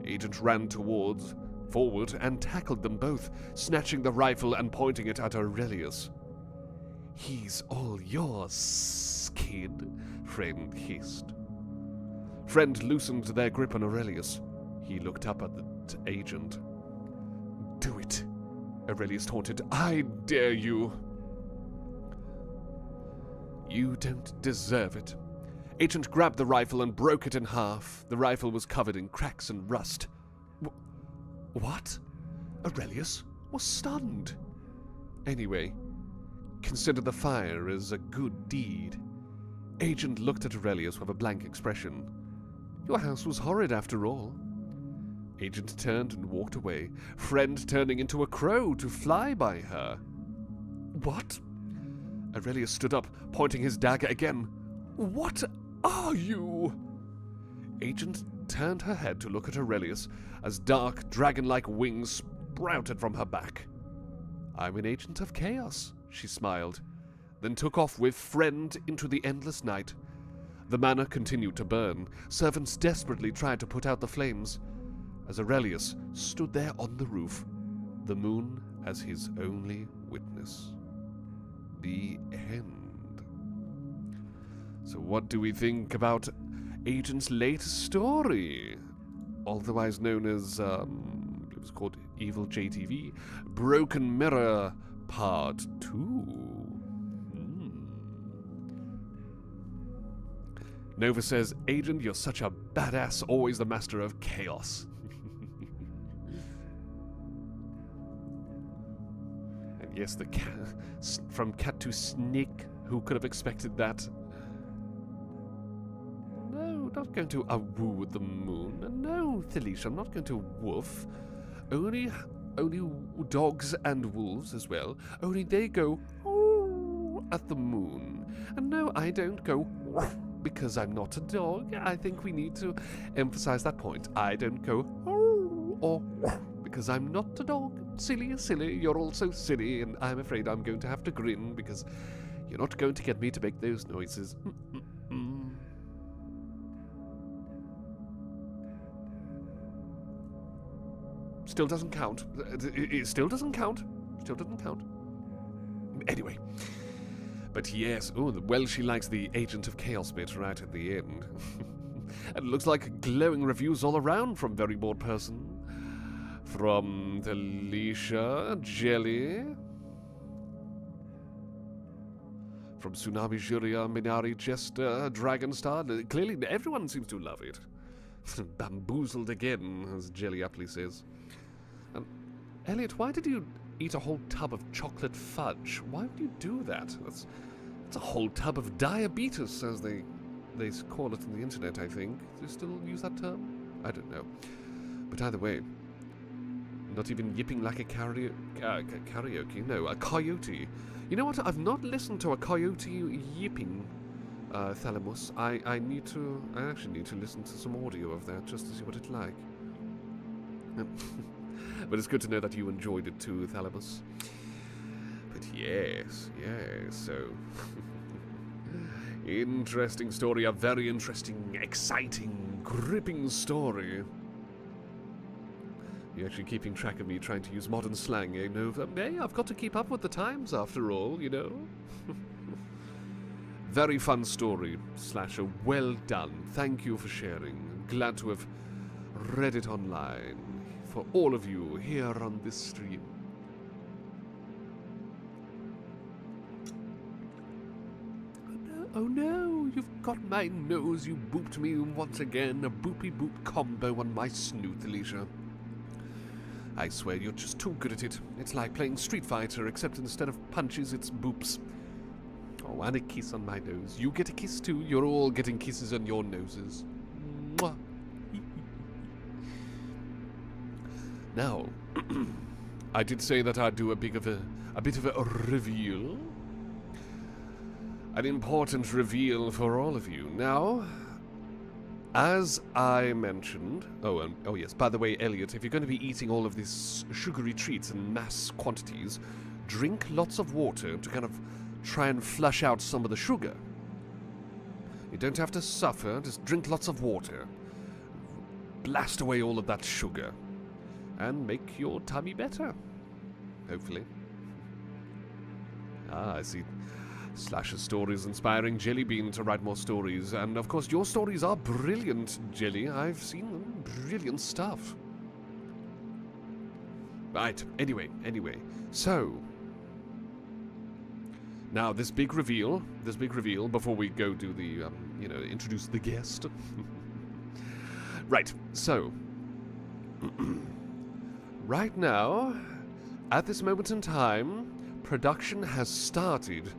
Agent ran forward and tackled them both, snatching the rifle and pointing it at Aurelius. He's all yours, kid, Friend hissed. Friend loosened their grip on Aurelius. He looked up at the Agent. Do it, Aurelius taunted. I dare you. You don't deserve it. Agent grabbed the rifle and broke it in half. The rifle was covered in cracks and rust. What? Aurelius was stunned. Anyway, consider the fire as a good deed. Agent looked at Aurelius with a blank expression. Your house was horrid after all. Agent turned and walked away, Friend turning into a crow to fly by her. What? Aurelius stood up, pointing his dagger again. What are you? Agent turned her head to look at Aurelius as dark, dragon-like wings sprouted from her back. I'm an agent of chaos, she smiled, then took off with Friend into the endless night. The manor continued to burn. Servants desperately tried to put out the flames, as Aurelius stood there on the roof, the moon as his only witness. The end. So what do we think about Agent's latest story? Otherwise known as, it was called Evil JTV, Broken Mirror Part 2. Nova says, Agent, you're such a badass, always the master of chaos. And yes, the cat, from cat to snake, who could have expected that? No, not going to woo the moon. No, Thalisha, I'm not going to woof. Only dogs and wolves as well. Only they go, at the moon. And no, I don't go because I'm not a dog. I think we need to emphasize that point. I don't go or because I'm not a dog. Silly, silly, you're all so silly, and I'm afraid I'm going to have to grin because you're not going to get me to make those noises. Still doesn't count. It still doesn't count. Still doesn't count. Anyway. But yes, well, she likes the Agent of Chaos bit right at the end. And it looks like glowing reviews all around from Very Bored Person. From Alicia, Jelly. From TsunamiJuria, Minari, Jester, Dragonstar. Clearly, everyone seems to love it. Bamboozled again, as Jelly aptly says. Elliot, why did you eat a whole tub of chocolate fudge? Why would you do that? That's a whole tub of diabetes, as they call it on the internet, I think. Do you still use that term? I don't know. But either way, not even yipping like a karaoke. No, a coyote. You know what? I've not listened to a coyote yipping, Thalamus. I actually need to listen to some audio of that just to see what it's like. But it's good to know that you enjoyed it too, Thalamus. But yes, so... interesting story, a very interesting, exciting, gripping story. You're actually keeping track of me trying to use modern slang, eh, Nova? Hey, I've got to keep up with the times after all, you know? Very fun story, Slasher. Well done. Thank you for sharing. I'm glad to have read it online. For all of you here on this stream. Oh no, you've got my nose, you booped me once again. A boopy boop combo on my snoot, Alicia. I swear you're just too good at it. It's like playing Street Fighter, except instead of punches, it's boops. Oh, and a kiss on my nose. You get a kiss too. You're all getting kisses on your noses. Mwah. Now, I did say that I'd do a bit of a reveal. An important reveal for all of you. Now, as I mentioned... Oh yes, by the way, Elliot, if you're going to be eating all of these sugary treats in mass quantities, drink lots of water to kind of try and flush out some of the sugar. You don't have to suffer, just drink lots of water. Blast away all of that sugar. And make your tummy better. Hopefully. I see. Slasher stories inspiring Jelly Bean to write more stories. And of course, your stories are brilliant, Jelly. I've seen them. Brilliant stuff. Right. Anyway. So. Now, this big reveal, before we go do the, introduce the guest. Right. So. Right now, at this moment in time, production has started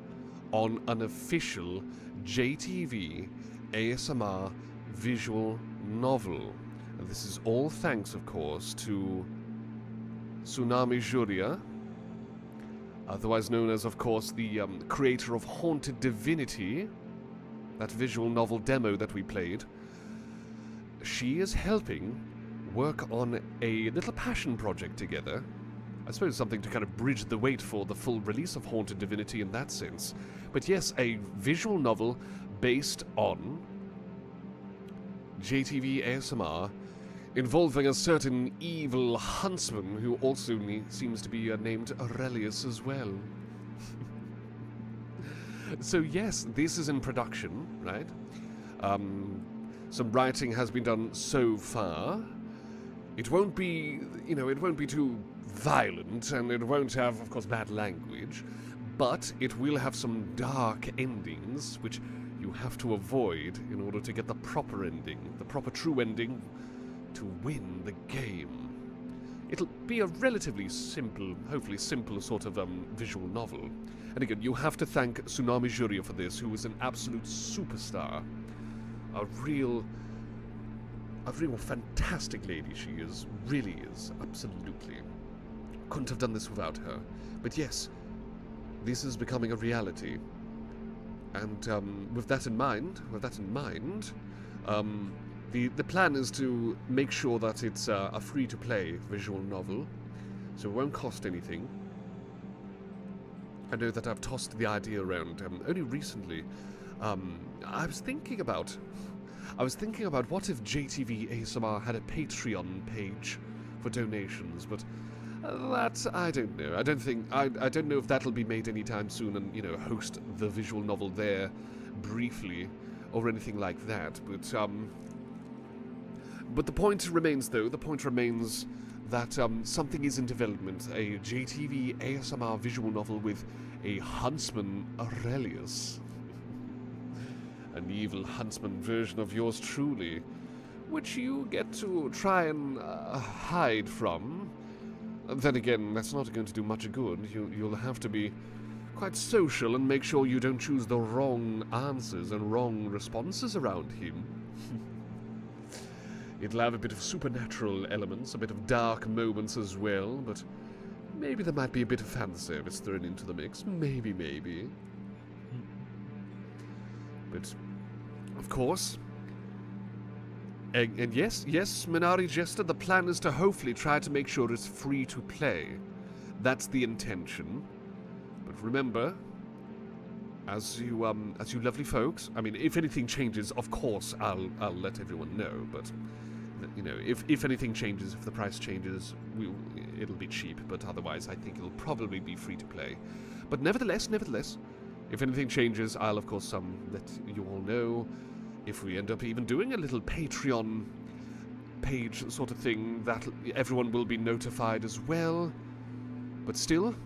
on an official JTV ASMR visual novel. And this is all thanks, of course, to TsunamiJuria, otherwise known as, of course, the creator of Haunted Divinity, that visual novel demo that we played. She is helping work on a little passion project together. I suppose something to kind of bridge the wait for the full release of Haunted Divinity in that sense. But yes, a visual novel based on JTV ASMR involving a certain evil huntsman who also seems to be named Aurelius as well. So yes, this is in production, right? Some writing has been done so far. It won't be, it won't be too violent, and it won't have, of course, bad language, but it will have some dark endings, which you have to avoid in order to get the proper ending, the proper true ending, to win the game. It'll be a relatively simple, hopefully simple sort of visual novel. And again, you have to thank TsunamiJuria for this, who is an absolute superstar. A real fantastic lady she is, really is, absolutely. Couldn't have done this without her. But yes, this is becoming a reality. And with that in mind, the plan is to make sure that it's a free-to-play visual novel, so it won't cost anything. I know that I've tossed the idea around only recently. I was thinking about what if JTV ASMR had a Patreon page for donations, but that I don't know. I don't know if that'll be made anytime soon, and host the visual novel there briefly or anything like that. But the point remains, though. The point remains that something is in development. A JTV ASMR visual novel with a huntsman, Aurelius. An evil huntsman version of yours truly, which you get to try and hide from. Then again, that's not going to do much good. You'll have to be quite social and make sure you don't choose the wrong answers and wrong responses around him. It'll have a bit of supernatural elements, a bit of dark moments as well, but maybe there might be a bit of fan service thrown into the mix. Maybe. But, of course... And yes, Minari Jester, the plan is to hopefully try to make sure it's free to play. That's the intention. But remember, as you lovely folks, I mean, if anything changes, of course, I'll let everyone know. But if anything changes, if the price changes, it'll be cheap. But otherwise, I think it'll probably be free to play. But nevertheless, if anything changes, I'll of course let you all know. If we end up even doing a little Patreon page sort of thing, that everyone will be notified as well. But still,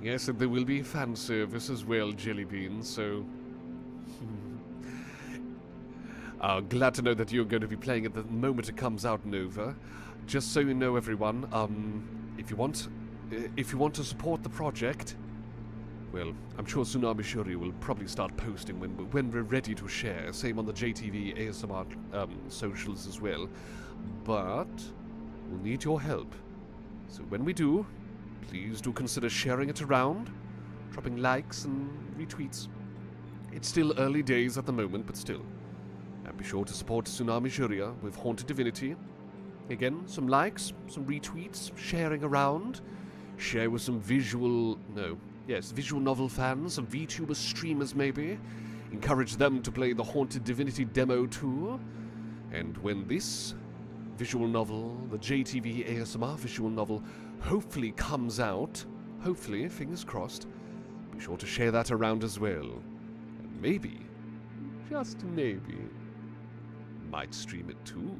yes, and there will be fan service as well, Jelly Bean, so... glad to know that you're going to be playing it the moment it comes out, Nova. Just so you know, everyone, if you want to support the project... Well, I'm sure TsunamiJuria will probably start posting when we're ready to share. Same on the JTV ASMR socials as well. But we'll need your help. So when we do, please do consider sharing it around, dropping likes and retweets. It's still early days at the moment, but still. And be sure to support TsunamiJuria with Haunted Divinity. Again, some likes, some retweets, sharing around. Share with some visual novel fans, some VTuber streamers maybe. Encourage them to play the Haunted Divinity demo too. And when this visual novel, the JTV ASMR visual novel, hopefully comes out, hopefully, fingers crossed, be sure to share that around as well. And maybe, just maybe, might stream it too.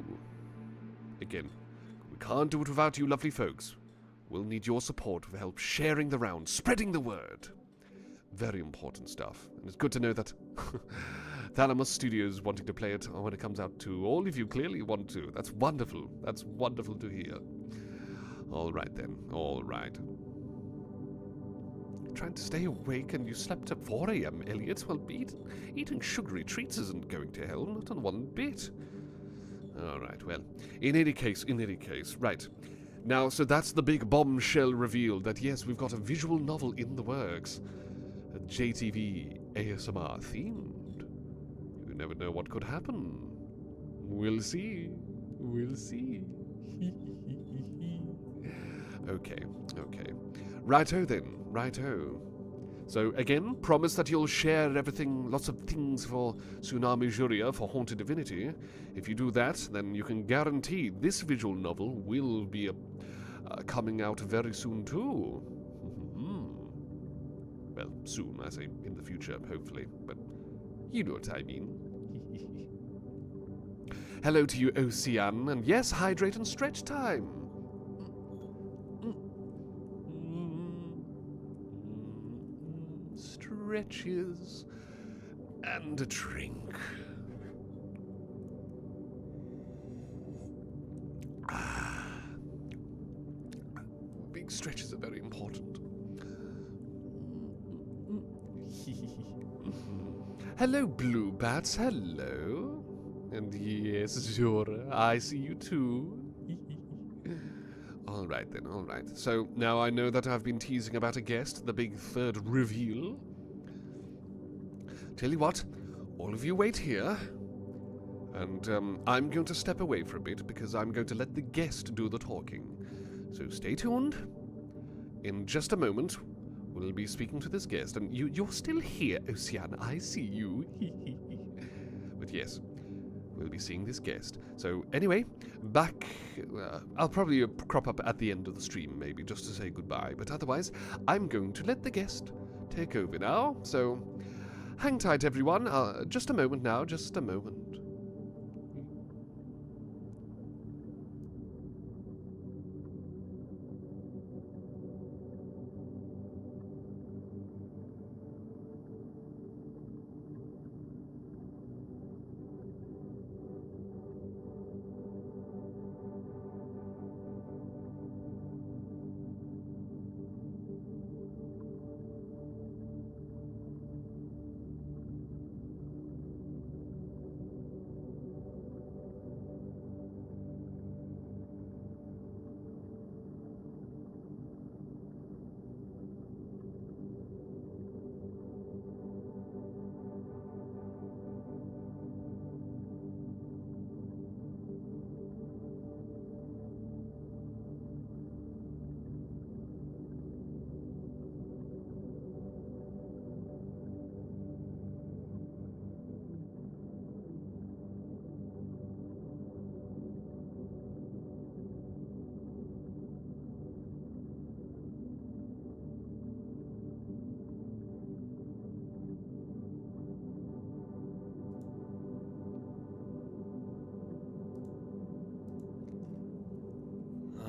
Again, we can't do it without you lovely folks. We'll need your support for help sharing the round, spreading the word. Very important stuff. And it's good to know that Thalamus Studios wanting to play it when it comes out too. All of you clearly want to. That's wonderful. That's wonderful to hear. All right then. All right. Trying to stay awake and you slept at 4 a.m., Elliot? Well, eating sugary treats isn't going to hell, not on one bit. All right, well, in any case, right. Now, so that's the big bombshell reveal that, yes, we've got a visual novel in the works. A JTV ASMR themed. You never know what could happen. We'll see. Okay. Righto then, righto. So, again, promise that you'll share everything, lots of things for TsunamiJuria, for Haunted Divinity. If you do that, then you can guarantee this visual novel will be coming out very soon too. Well, soon, I say, in the future, hopefully, but you know what I mean. Hello to you, Ocean, and yes, hydrate and stretch time. Stretches and a drink. Big stretches are very important. Hello, Blue Bats, hello. And yes, Jura, I see you too. Alright then, alright. So, now I know that I've been teasing about a guest, the big third reveal. tell you what, all of you wait here. And I'm going to step away for a bit because I'm going to let the guest do the talking. So stay tuned. In just a moment, we'll be speaking to this guest. And you're still here, Ocean. I see you. But yes, we'll be seeing this guest. So anyway, back... I'll probably crop up at the end of the stream, maybe, just to say goodbye. But otherwise, I'm going to let the guest take over now. So hang tight, everyone. Just a moment now, just a moment.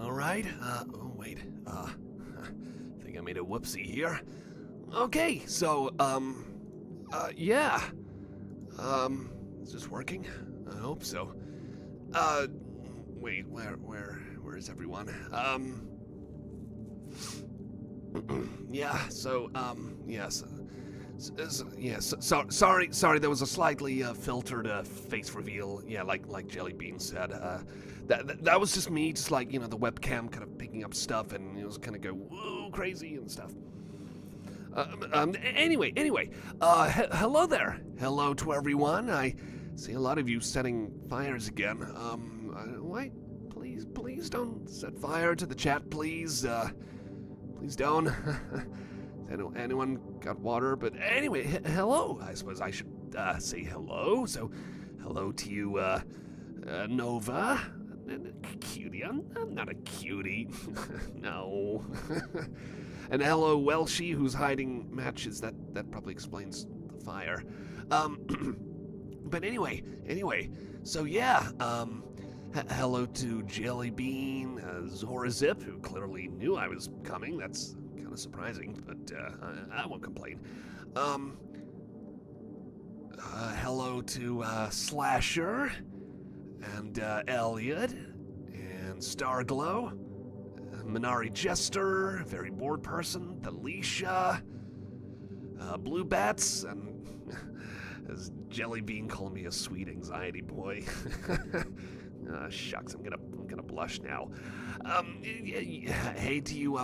Alright, oh wait, I think I made a whoopsie here. Okay, so, yeah. Is this working? I hope so. Wait, where is everyone? Yeah, so, yes. Yes, sorry, there was a slightly, filtered, face reveal, yeah, like Jelly Bean said, that was just me, just like, you know, the webcam kind of picking up stuff, and it was kind of go, woo, crazy and stuff. Anyway, hello there. Hello to everyone. I see a lot of you setting fires again. Wait, please don't set fire to the chat, please. Please don't. Anyone got water? But anyway, hello. I suppose I should say hello. So, hello to you, Nova. Cutie. I'm not a cutie. No. And hello, Welshie, who's hiding matches. That probably explains the fire. But anyway. So yeah. Hello to Jelly Bean, Zorazip, who clearly knew I was coming. That's kind of surprising, but I won't complain. Hello to Slasher, and Elliot, and Starglow, Minari Jester, very bored person, Alicia, Blue Bats, and as Jelly Bean calling me a sweet anxiety boy. Shucks, I'm gonna blush now. Hey to you,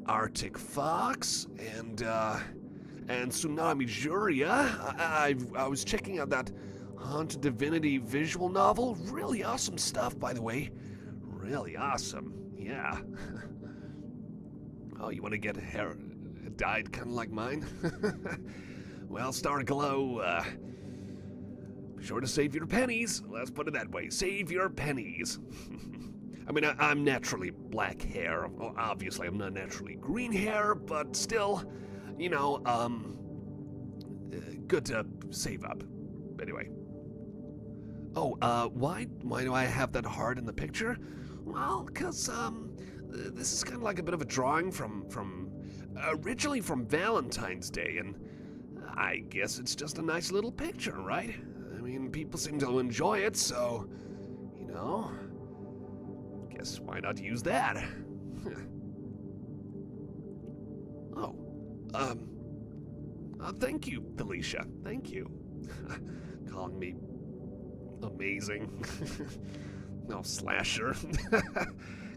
Arctic Fox, and TsunamiJuria. I was checking out that Haunted Divinity visual novel. Really awesome stuff, by the way. Really awesome. Yeah. Oh, you want to get hair dyed kind of like mine? Well, Starglow, be sure to save your pennies. Let's put it that way. Save your pennies. I mean, I'm naturally black hair. Obviously, I'm not naturally green hair, but still, you know, good to save up. Anyway. Oh, why do I have that heart in the picture? Well, because, this is kind of like a bit of a drawing from originally from Valentine's Day, and I guess it's just a nice little picture, right? I mean, people seem to enjoy it, so, you know, guess why not use that? Thank you, Alicia. Thank you. Calling me amazing. No, Slasher.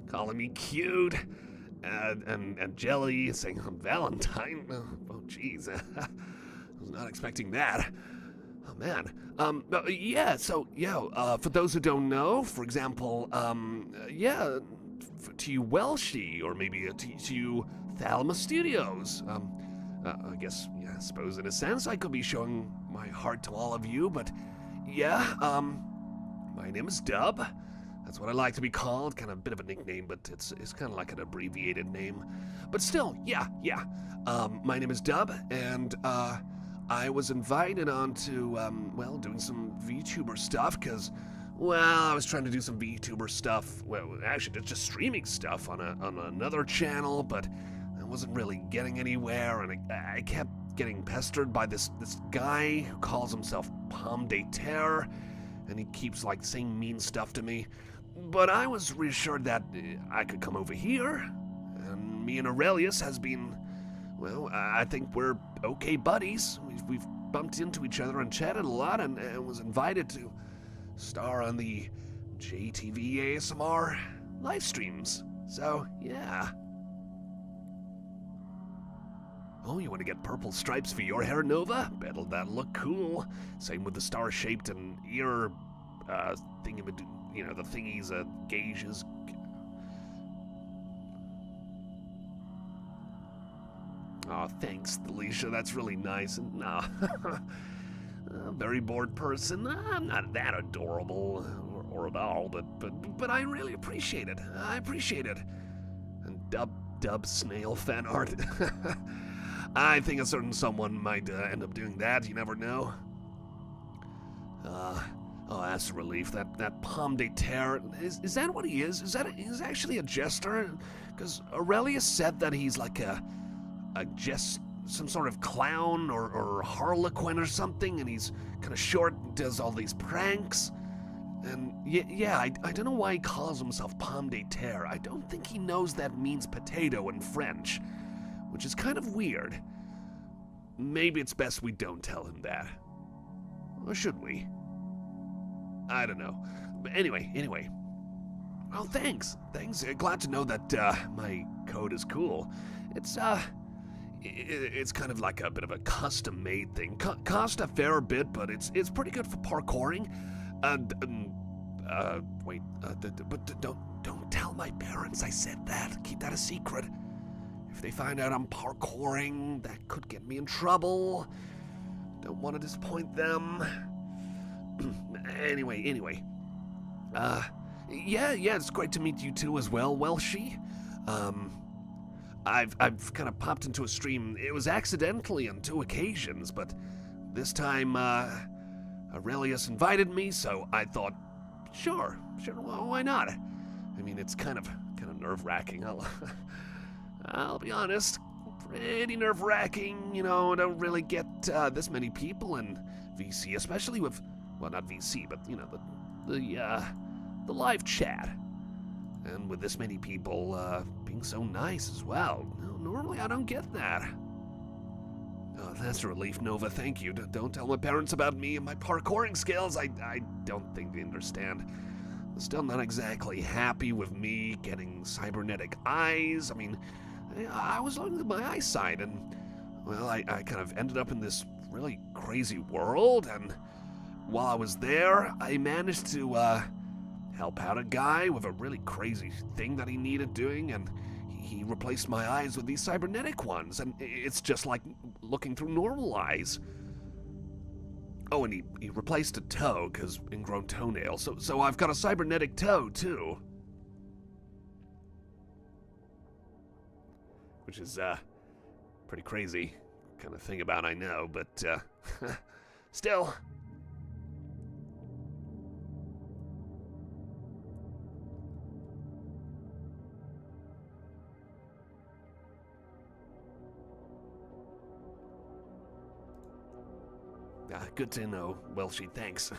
Calling me cute. And Jelly saying I'm Valentine. Oh, jeez. I was not expecting that. Oh, man. Yeah, so, for those who don't know, for example, to you Welshie, or maybe to you Thalma Studios, I guess, yeah, I suppose in a sense I could be showing my heart to all of you, but, yeah, my name is Dub. That's what I like to be called, kind of a bit of a nickname, but it's kind of like an abbreviated name. But still, yeah. My name is Dub, and, I was invited on to, doing some VTuber stuff, because, I was trying to do some VTuber stuff, actually, just streaming stuff on another channel, but I wasn't really getting anywhere, and I kept getting pestered by this guy who calls himself Pomme de Terre, and he keeps, like, saying mean stuff to me. But I was reassured that I could come over here, and me and Aurelius has been, I think we're okay buddies. We've bumped into each other and chatted a lot, and was invited to star on the JTV ASMR live streams. So, yeah. Oh, you want to get purple stripes for your hair, Nova? Bet'll that look cool. Same with the star-shaped and ear, thingy, the thingies, gauges. Oh, thanks, Alicia. That's really nice. And a very bored person. I'm not that adorable or at all, but I really appreciate it. I appreciate it. And Dub snail fan art. I think a certain someone might end up doing that. You never know. That's a relief. That Pomme de Terre, is that what he is? Is actually a jester? Because Aurelius said that he's like some sort of clown or harlequin or something, and he's kind of short and does all these pranks. And I don't know why he calls himself Pomme de Terre. I don't think he knows that means potato in French, which is kind of weird. Maybe it's best we don't tell him that. Or should we? I don't know. But anyway. Oh, thanks. Glad to know that my code is cool. It's kind of like a bit of a custom-made thing. Cost a fair bit, but it's pretty good for parkouring. But don't tell my parents I said that. Keep that a secret. If they find out I'm parkouring, that could get me in trouble. Don't want to disappoint them. Anyway. It's great to meet you two as well, Welshie. I've kind of popped into a stream. It was accidentally on 2 occasions, but this time, Aurelius invited me, so I thought, sure, well, why not? I mean, it's kind of nerve-wracking. I'll be honest, pretty nerve-wracking. I don't really get this many people in VC, especially with, not VC, but the live chat. And with this many people being so nice as well. Normally I don't get that. Oh, that's a relief, Nova. Thank you. Don't tell my parents about me and my parkouring skills. I don't think they understand. They're still not exactly happy with me getting cybernetic eyes. I mean, I was looking at my eyesight, and, I kind of ended up in this really crazy world, and while I was there, I managed to help out a guy with a really crazy thing that he needed doing, and he replaced my eyes with these cybernetic ones, and it's just like looking through normal eyes. Oh, and he replaced a toe, because ingrown toenail, so I've got a cybernetic toe, too. Which is, pretty crazy kind of thing about, I know, but, still. Good to know, Welshie, thanks.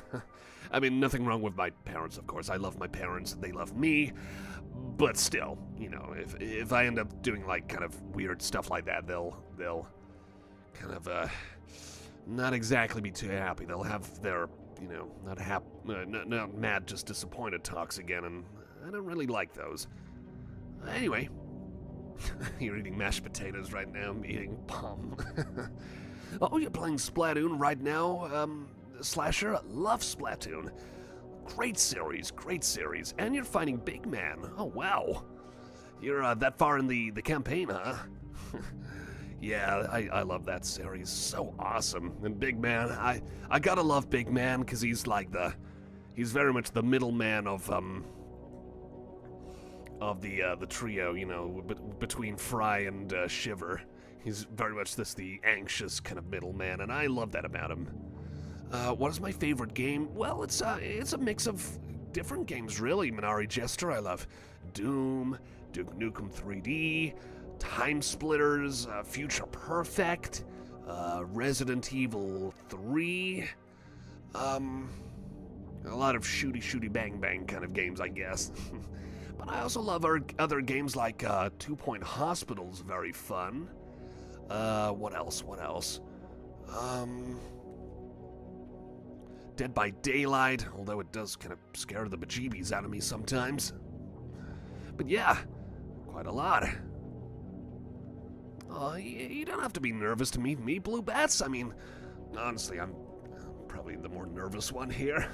I mean, nothing wrong with my parents, of course. I love my parents, they love me. But still, if I end up doing, like, kind of weird stuff like that, they'll kind of, not exactly be too happy. They'll have their, not mad, just disappointed talks again, and I don't really like those. Anyway, you're eating mashed potatoes right now, I'm eating Pomme. Oh, you're playing Splatoon right now, Slasher? Love Splatoon. Great series, great series. And you're fighting Big Man. Oh, wow. You're that far in the campaign, huh? Yeah, I love that series. So awesome. And Big Man, I gotta love Big Man because he's like he's very much the middleman of the trio, you know, between Fry and Shiver. He's very much the anxious kind of middleman, and I love that about him. What is my favorite game? Well, it's a mix of different games, really. Minari Jester, I love Doom, Duke Nukem 3D, Time Splitters, Future Perfect, Resident Evil 3, a lot of shooty bang bang kind of games, I guess. But I also love other games like 2 Point Hospital's very fun. What else? Dead by Daylight, although it does kind of scare the bejeebies out of me sometimes. But yeah, quite a lot. You don't have to be nervous to meet me, Blue Bats. I mean, honestly, I'm probably the more nervous one here.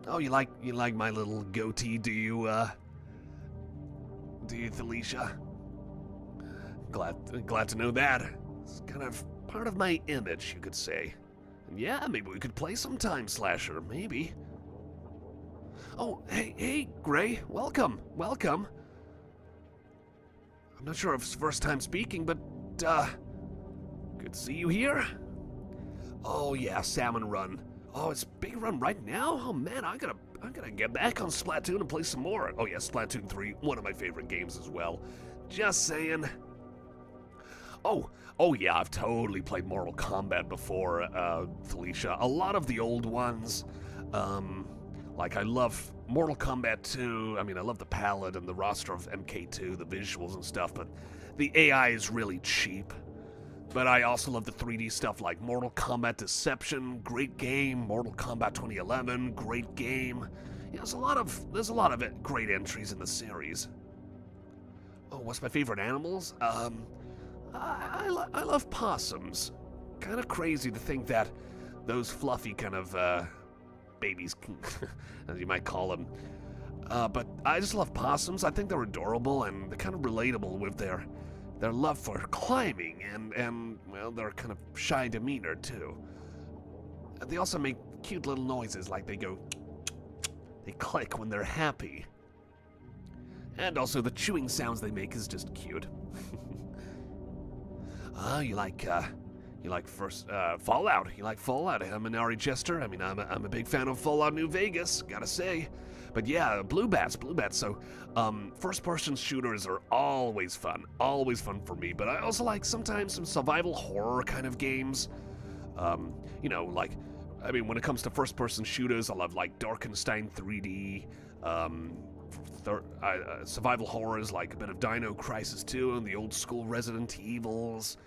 Oh, you like my little goatee, do you, Felicia? Glad to know that. It's kind of part of my image, you could say. And yeah, maybe we could play sometime, Slasher, maybe. Oh, hey, Gray, welcome. I'm not sure if it's first time speaking, but, good to see you here. Oh yeah, Salmon Run. Oh, it's Big Run right now? Oh man, I gotta get back on Splatoon and play some more. Oh yeah, Splatoon 3, one of my favorite games as well. Just saying. Oh yeah, I've totally played Mortal Kombat before, Felicia. A lot of the old ones. Like I love Mortal Kombat 2. I mean, I love the palette and the roster of MK2, the visuals and stuff, but the AI is really cheap. But I also love the 3D stuff like Mortal Kombat Deception, great game. Mortal Kombat 2011, great game. Yeah, there's a lot of great entries in the series. Oh, what's my favorite animals? I love possums. Kind of crazy to think that those fluffy kind of babies, as you might call them. But I just love possums. I think they're adorable and they're kind of relatable with their love for climbing and well, their kind of shy demeanor too. They also make cute little noises like they click when they're happy. And also the chewing sounds they make is just cute. You like Fallout? You like Fallout? I'm an Ari Jester. I mean, I'm a big fan of Fallout New Vegas, gotta say. But yeah, Blue Bats. So, first-person shooters are always fun for me. But I also like sometimes some survival horror kind of games. You know, like, I mean, when it comes to first-person shooters, I love like Darkenstein 3D. Survival horrors like a bit of Dino Crisis 2 and the old school Resident Evils.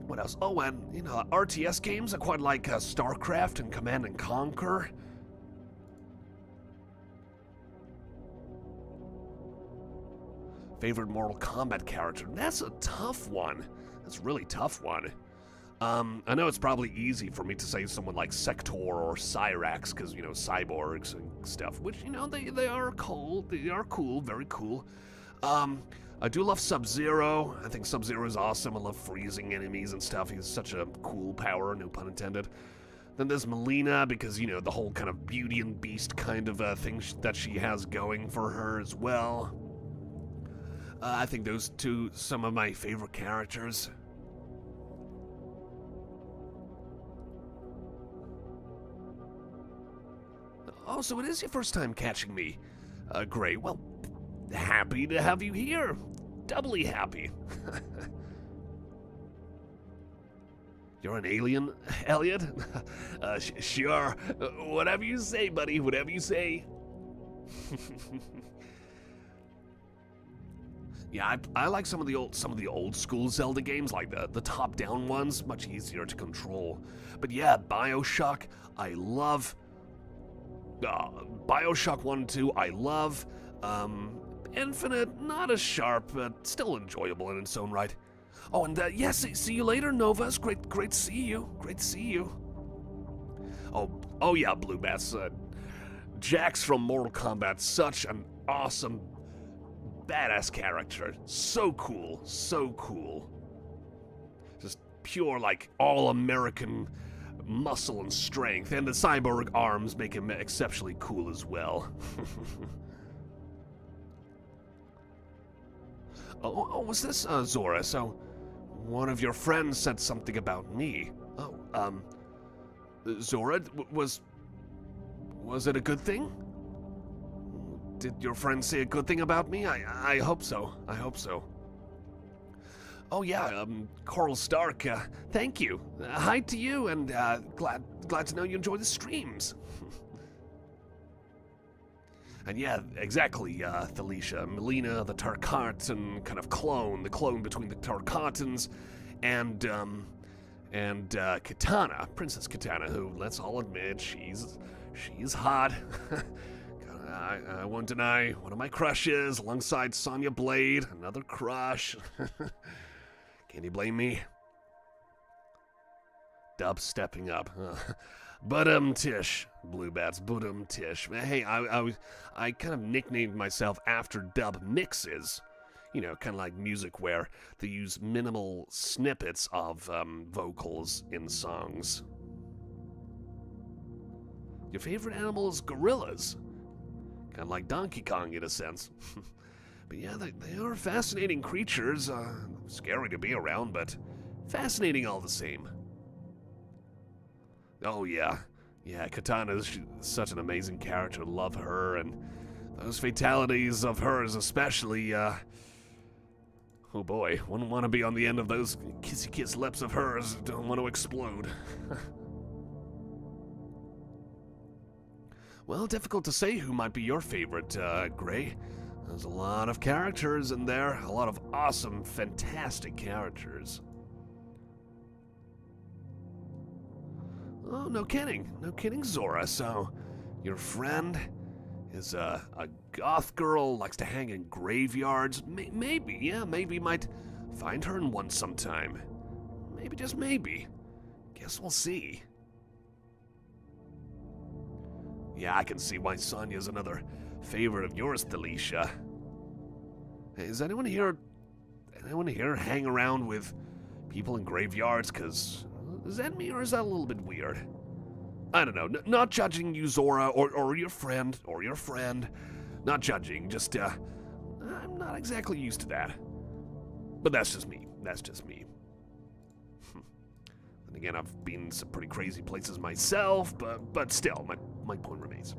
What else? Oh, and you know, RTS games I quite like StarCraft and Command and Conquer. Favorite Mortal Kombat character? That's a tough one. That's a really tough one. I know it's probably easy for me to say someone like Sector or Cyrax, because, you know, cyborgs and stuff, which, you know, they are cool. They are cool, very cool. I do love Sub-Zero. I think Sub-Zero is awesome. I love freezing enemies and stuff. He's such a cool power, no pun intended. Then there's Melina, because, you know, the whole kind of Beauty and Beast kind of thing that she has going for her as well. I think those two, some of my favorite characters. Oh, so it is your first time catching me. Great. Well, happy to have you here. Doubly happy. You're an alien, Elliot? Sure. Whatever you say, buddy. Whatever you say. Yeah, I like some of the old school Zelda games, like the top-down ones, much easier to control. But yeah, BioShock, I love. BioShock 1 and 2, I love. Infinite, not as sharp, but still enjoyable in its own right. Oh, and yes, see you later, Novas. Great to see you. Great to see you. Oh yeah, Blue Bats. Jax from Mortal Kombat, such an awesome, badass character. So cool, so cool. Just pure, like, all-American muscle and strength, and the cyborg arms make him exceptionally cool as well. Was this, Zora? So, one of your friends said something about me. Zora, was it a good thing? Did your friend say a good thing about me? I hope so. I hope so. Oh yeah, Coral Stark, thank you. Hi to you, and glad to know you enjoy the streams. And yeah, exactly, Thalicia. Melina, the Tarkatan kind of clone, the clone between the Tarkatans and Kitana, Princess Kitana, who, let's all admit, she's hot. I won't deny one of my crushes, alongside Sonya Blade, another crush. Can you blame me? Dub stepping up. Tish, Blue Bats, Tish. Hey, I kind of nicknamed myself after dub mixes. You know, kind of like music where they use minimal snippets of vocals in songs. Your favorite animal is gorillas. Kind of like Donkey Kong in a sense. But yeah, they are fascinating creatures. Scary to be around, but fascinating all the same. Oh yeah. Yeah, Katana's such an amazing character. Love her, and those fatalities of hers especially, oh boy, wouldn't want to be on the end of those kissy kiss lips of hers. Don't want to explode. Well, difficult to say who might be your favorite, Gray. There's a lot of characters in there, a lot of awesome, fantastic characters. Oh, no kidding, Zora. So, your friend is a goth girl, likes to hang in graveyards. Maybe might find her in one sometime. Maybe, just maybe. Guess we'll see. Yeah, I can see why Sonya's another favorite of yours, Thalicia. Hey, is anyone here hang around with people in graveyards? Cause is that me, or is that a little bit weird? I don't know. Not judging you, Zora, or your friend, Not judging. Just I'm not exactly used to that. But that's just me. And again, I've been some pretty crazy places myself, but still, my point remains.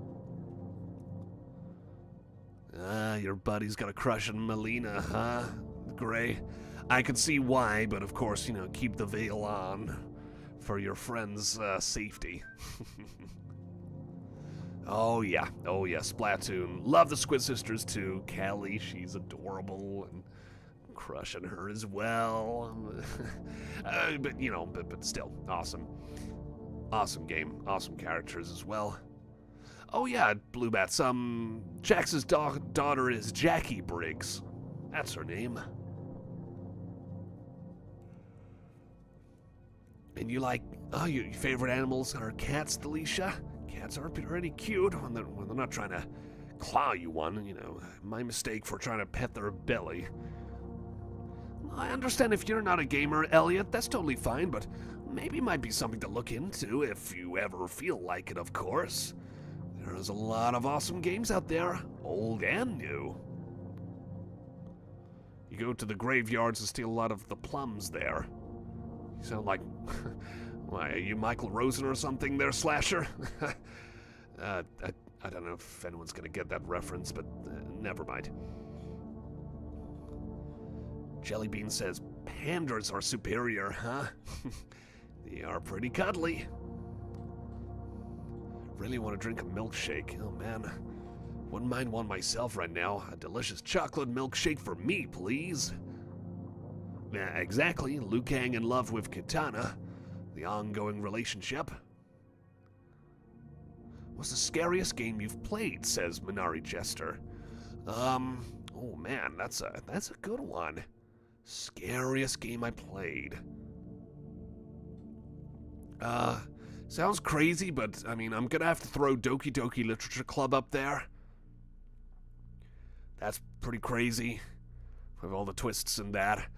Your buddy's got a crush on Melina, huh, Gray? I can see why, but of course, keep the veil on for your friend's safety. Oh yeah, Splatoon. Love the Squid Sisters too. Callie, she's adorable, and crush on her as well. But still, awesome. Awesome game, awesome characters as well. Oh yeah, Blue Bats, Jax's daughter is Jackie Briggs. That's her name. And your favorite animals are cats, Thalicia? Cats are pretty cute when they're not trying to claw you one, My mistake for trying to pet their belly. I understand if you're not a gamer, Elliot, that's totally fine, but maybe might be something to look into if you ever feel like it, of course. There's a lot of awesome games out there, old and new. You go to the graveyards and steal a lot of the plums there. You sound like, why, are you Michael Rosen or something there, Slasher? I don't know if anyone's gonna get that reference, but never mind. Jellybean says, pandas are superior, huh? They are pretty cuddly. Really want to drink a milkshake. Oh man, wouldn't mind one myself right now. A delicious chocolate milkshake for me, please. Yeah, exactly. Liu Kang in love with Kitana. The ongoing relationship. What's the scariest game you've played? Says Minari Jester. Oh man, that's a good one. Scariest game I played. Sounds crazy, but I mean, I'm gonna have to throw Doki Doki Literature Club up there. That's pretty crazy, with all the twists in that.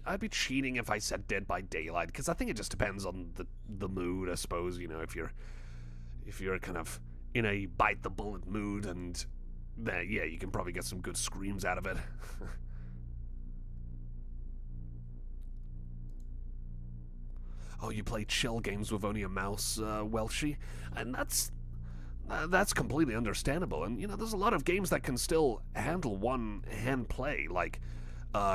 I'd be cheating if I said Dead by Daylight, because I think it just depends on the mood, I suppose. You know, if you're kind of in a bite the bullet mood, and then yeah, you can probably get some good screams out of it. Oh, you play chill games with only a mouse, Welshie? And that's completely understandable. And, you know, there's a lot of games that can still handle one-hand play, like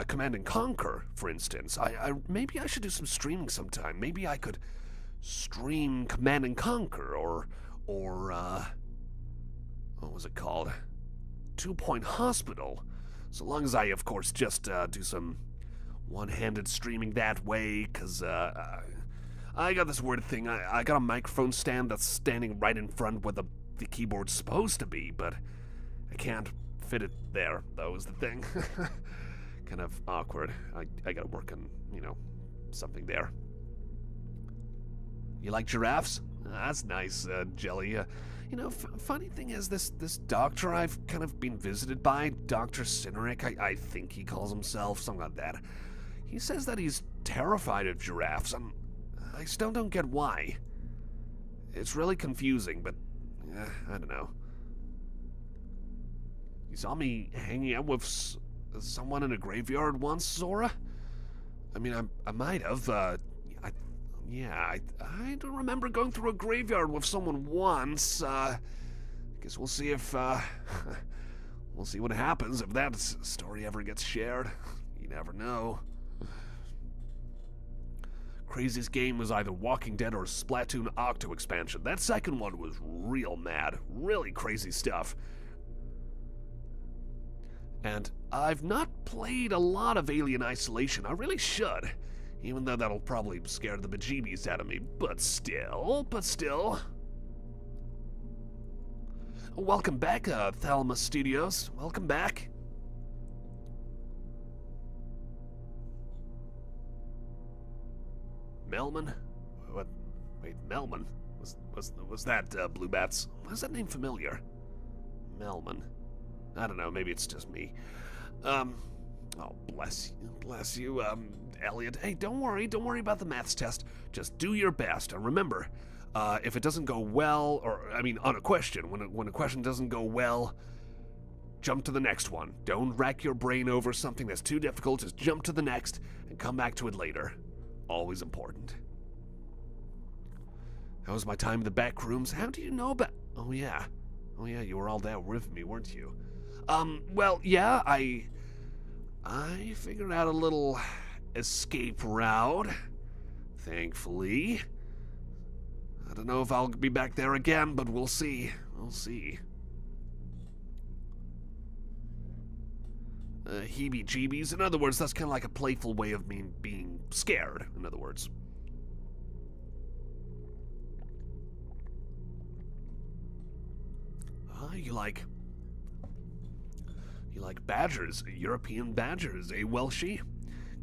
Command and Conquer, for instance. Maybe I should do some streaming sometime. Maybe I could stream Command and Conquer, or what was it called? 2 Point Hospital. So long as I, of course, just do some one-handed streaming that way, because I got this weird thing. I got a microphone stand that's standing right in front where the keyboard's supposed to be, but I can't fit it there, though, is the thing. Kind of awkward. I gotta work on, you know, something there. You like giraffes? That's nice, Jelly. You know, funny thing is, this doctor I've kind of been visited by, Dr. Cineric, I think he calls himself, something like that. He says that he's terrified of giraffes, and I still don't get why. It's really confusing, but I don't know. You saw me hanging out with someone in a graveyard once, Zora? I mean, I might have. I don't remember going through a graveyard with someone once. Guess we'll see if we'll see what happens if that story ever gets shared. You never know. Craziest game was either Walking Dead or Splatoon Octo expansion. That second one was real mad. Really crazy stuff. And I've not played a lot of Alien Isolation. I really should. Even though that'll probably scare the bejeebies out of me. But still. Welcome back, Thalamus Studios. Welcome back. Melman? What? Wait, Melman? Was that, Blue Bats? Why is that name familiar? Melman. I don't know, maybe it's just me. Oh, bless you, Elliot. Hey, don't worry about the maths test. Just do your best, and remember, if it doesn't go well, or, I mean, on a question, when a question doesn't go well, jump to the next one. Don't rack your brain over something that's too difficult, just jump to the next, and come back to it later. Always important. How was my time in the back rooms? How do you know about... Oh yeah, you were all there with me, weren't you? Well, yeah, I figured out a little escape route, thankfully. I don't know if I'll be back there again, but we'll see. Heebie-jeebies. In other words, that's kind of like a playful way of me being scared, in other words. You like badgers, European badgers, eh, Welshie?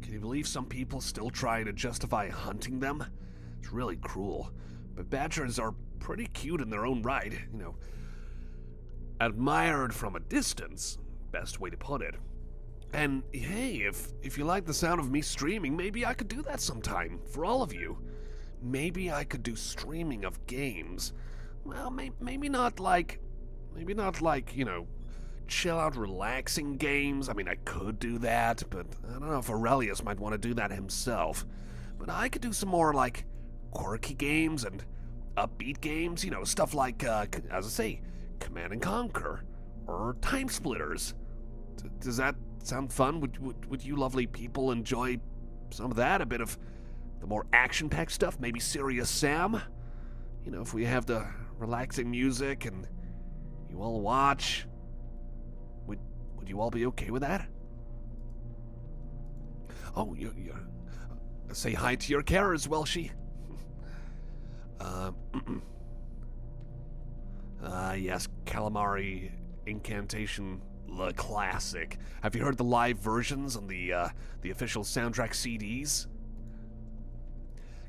Can you believe some people still try to justify hunting them? It's really cruel. But badgers are pretty cute in their own right, you know. Admired from a distance, best way to put it. And hey, if you like the sound of me streaming, maybe I could do that sometime, for all of you. Maybe I could do streaming of games. Well, maybe not like, you know, chill out, relaxing games. I mean, I could do that, but I don't know if Aurelius might want to do that himself. But I could do some more, like, quirky games and upbeat games, you know, stuff like, as I say, Command and Conquer, or Time Splitters. Does that sound fun? Would you lovely people enjoy some of that? A bit of the more action-packed stuff? Maybe Serious Sam? You know, if we have the relaxing music and you all watch, would you all be okay with that? Oh, you say hi to your carers, Welshie. Yes, calamari incantation the classic. Have you heard the live versions on the official soundtrack CDs?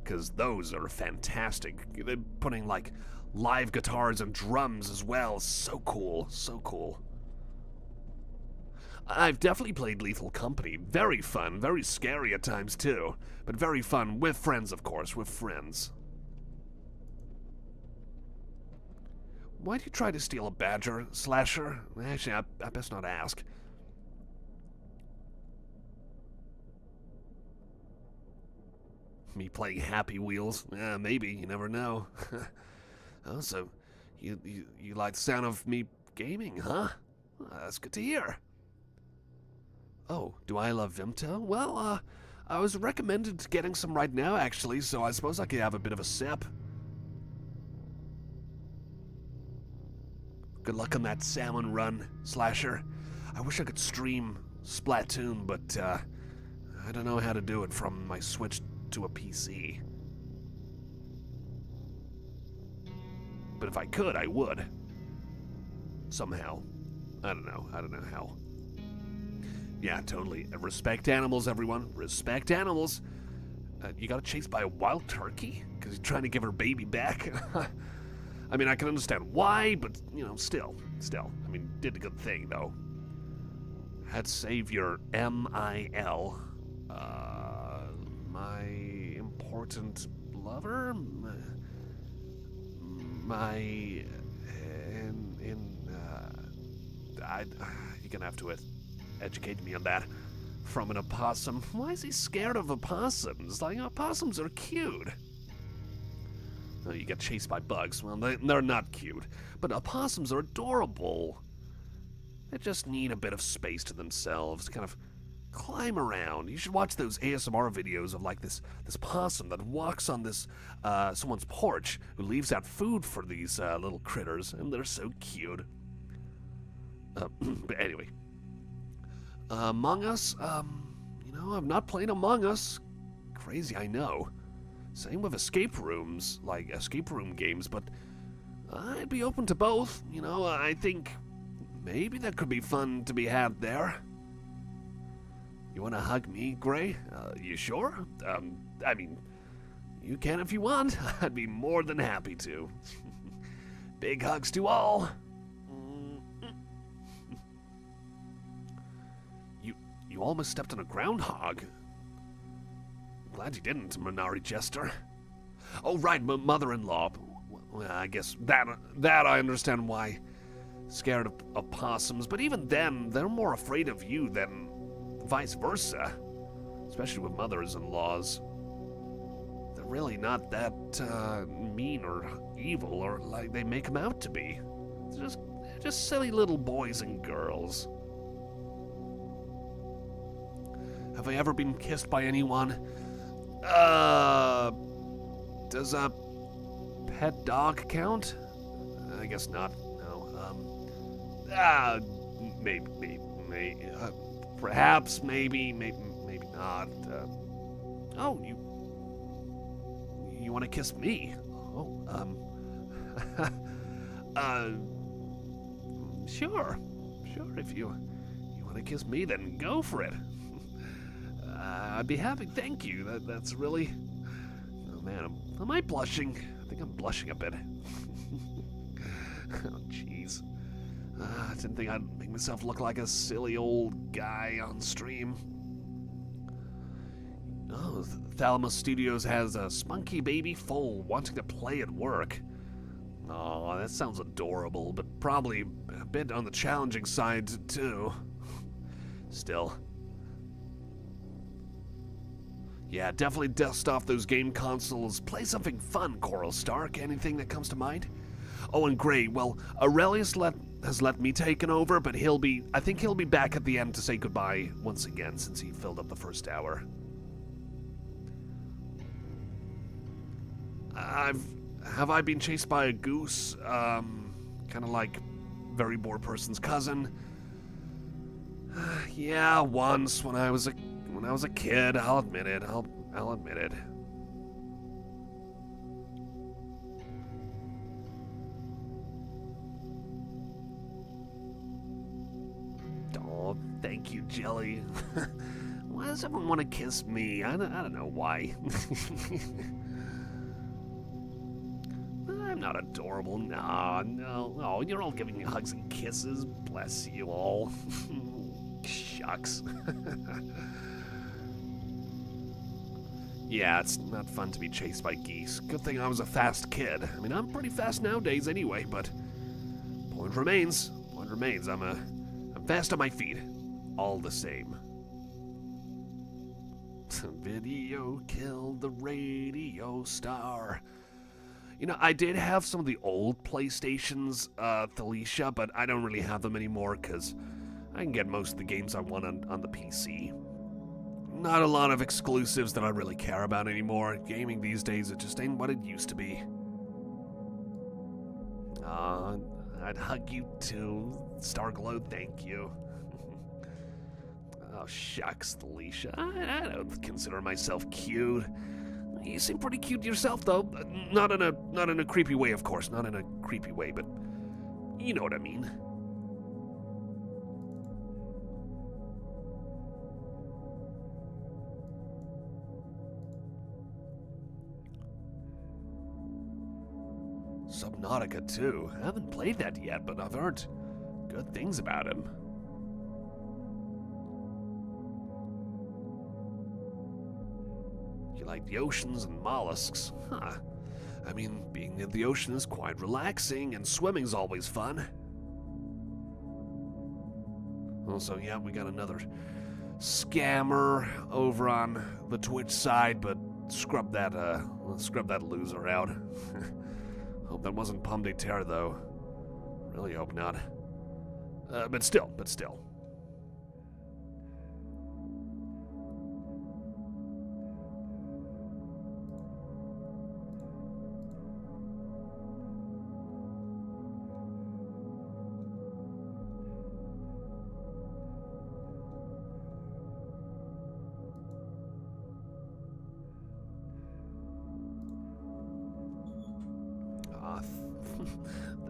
Because those are fantastic. They're putting like live guitars and drums as well. So cool, so cool. I've definitely played Lethal Company. Very fun, very scary at times too, but very fun with friends, of course, with friends. Why'd you try to steal a badger, Slasher? Actually, I best not ask. Me playing Happy Wheels? Maybe, you never know. Oh, so you like the sound of me gaming, huh? Well, that's good to hear. Oh, do I love Vimto? Well, I was recommended getting some right now, actually, so I suppose I could have a bit of a sip. Good luck on that salmon run, Slasher. I wish I could stream Splatoon, but I don't know how to do it from my Switch to a PC. But if I could, I would. Somehow. I don't know how. Yeah, totally. Respect animals, everyone. Respect animals. You got chased by a wild turkey? Because he's trying to give her baby back? I mean, I can understand why, but, you know, still. I mean, did a good thing, though. Had to save your M.I.L. My important lover? You're gonna have to educate me on that. From an opossum. Why is he scared of opossums? Like, opossums are cute. Oh, you get chased by bugs. Well, they're not cute. But opossums are adorable. They just need a bit of space to themselves to kind of climb around. You should watch those ASMR videos of like this possum that walks on this someone's porch who leaves out food for these little critters, and they're so cute. But anyway, Among Us. You know, I've not played Among Us. Crazy, I know. Same with escape rooms, like escape room games, but I'd be open to both. You know, I think maybe that could be fun to be had there. You want to hug me, Gray? You sure? I mean, you can if you want. I'd be more than happy to. Big hugs to all. You almost stepped on a groundhog. Glad you didn't, Minari Jester. Oh, right, mother-in-law. Well, I guess that I understand why. Scared of opossums, but even then, they're more afraid of you than vice versa. Especially with mothers-in-laws. They're really not that mean or evil or like they make them out to be. They're just silly little boys and girls. Have I ever been kissed by anyone? Does a pet dog count? I guess not. No. Maybe. Perhaps. Maybe not. Oh, you want to kiss me? Oh. Sure. If you want to kiss me, then go for it. I'd be happy. Thank you. That's really. Oh man, am I blushing? I think I'm blushing a bit. Oh jeez. I didn't think I'd make myself look like a silly old guy on stream. Oh, Thalamus Studios has a spunky baby foal wanting to play at work. Oh, that sounds adorable, but probably a bit on the challenging side too. Still. Yeah, definitely dust off those game consoles. Play something fun, Coral Stark. Anything that comes to mind? Oh, and great. Well, Aurelius has let me take it over, but I think he'll be back at the end to say goodbye once again since he filled up the first hour. Have I been chased by a goose? Kind of like very bored person's cousin. Yeah, once when I was a kid, I'll admit it. I'll admit it. thank you, Jelly. Why does everyone want to kiss me? I don't know why. I'm not adorable. No. Oh, you're all giving me hugs and kisses. Bless you all. Shucks. Yeah, it's not fun to be chased by geese. Good thing I was a fast kid. I mean, I'm pretty fast nowadays anyway, but point remains. I'm fast on my feet. All the same. Video killed the radio star. You know, I did have some of the old PlayStations, Thalicia, but I don't really have them anymore because I can get most of the games I want on the PC. Not a lot of exclusives that I really care about anymore. Gaming these days, it just ain't what it used to be. I'd hug you too, Starglow, thank you. Oh, shucks, Thalicia. I don't consider myself cute. You seem pretty cute yourself, though. Not in a creepy way, of course. Not in a creepy way, but you know what I mean. Subnautica 2. I haven't played that yet, but I've heard good things about him. You like the oceans and mollusks, huh? I mean, being in the ocean is quite relaxing, and swimming's always fun. Also, yeah, we got another scammer over on the Twitch side, but scrub that loser out. Hope that wasn't Pomme de Terre, though. Really hope not. But still.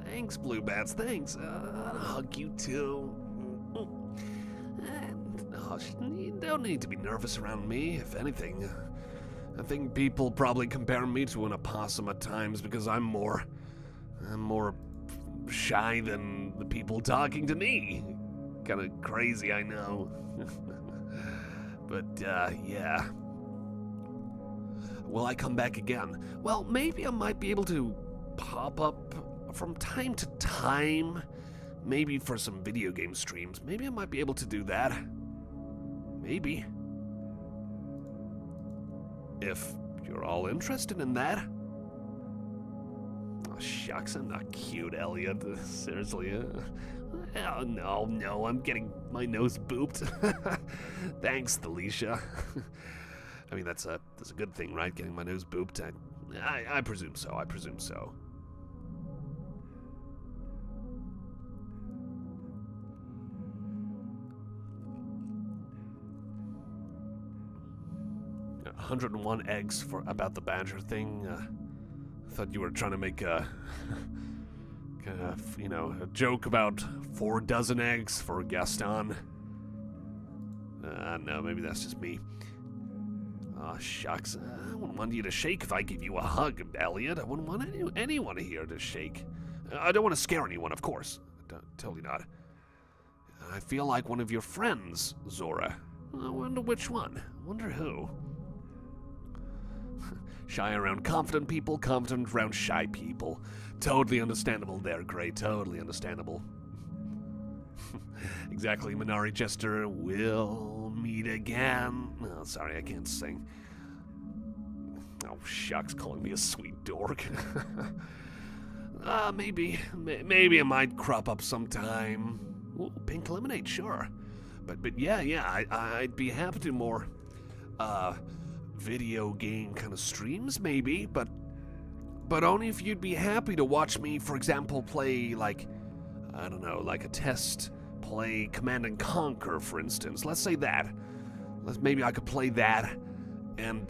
Thanks, Blue Bats, thanks. I'll hug you too. You don't need to be nervous around me, if anything. I think people probably compare me to an opossum at times because I'm more shy than the people talking to me. Kinda crazy, I know. But, yeah. Will I come back again? Well, maybe I might be able to pop up from time to time, maybe for some video game streams. Maybe I might be able to do that. Maybe. If you're all interested in that. Oh, shucks, I'm not cute, Elliot. Seriously. Oh, no, I'm getting my nose booped. Thanks, Thalicia. I mean, that's a good thing, right? Getting my nose booped. I presume so. $101 eggs for about the badger thing. Thought you were trying to make a joke about 4 dozen eggs for Gaston. No, maybe that's just me. Oh, shucks. I wouldn't want you to shake if I give you a hug, Elliot. I wouldn't want anyone here to shake. I don't want to scare anyone, of course. Totally not. I feel like one of your friends, Zora. I wonder which one. I wonder who. Shy around confident people, confident around shy people. Totally understandable there, Gray. Totally understandable. Exactly, Minari Jester. We'll meet again. Oh, sorry, I can't sing. Oh, shucks, calling me a sweet dork. Maybe I might crop up sometime. Ooh, pink lemonade, sure. But yeah, I'd be happy to more, video game kind of streams, maybe, but only if you'd be happy to watch me, for example, play, like, I don't know, like a test play Command & Conquer, for instance. Let's say that. Maybe I could play that and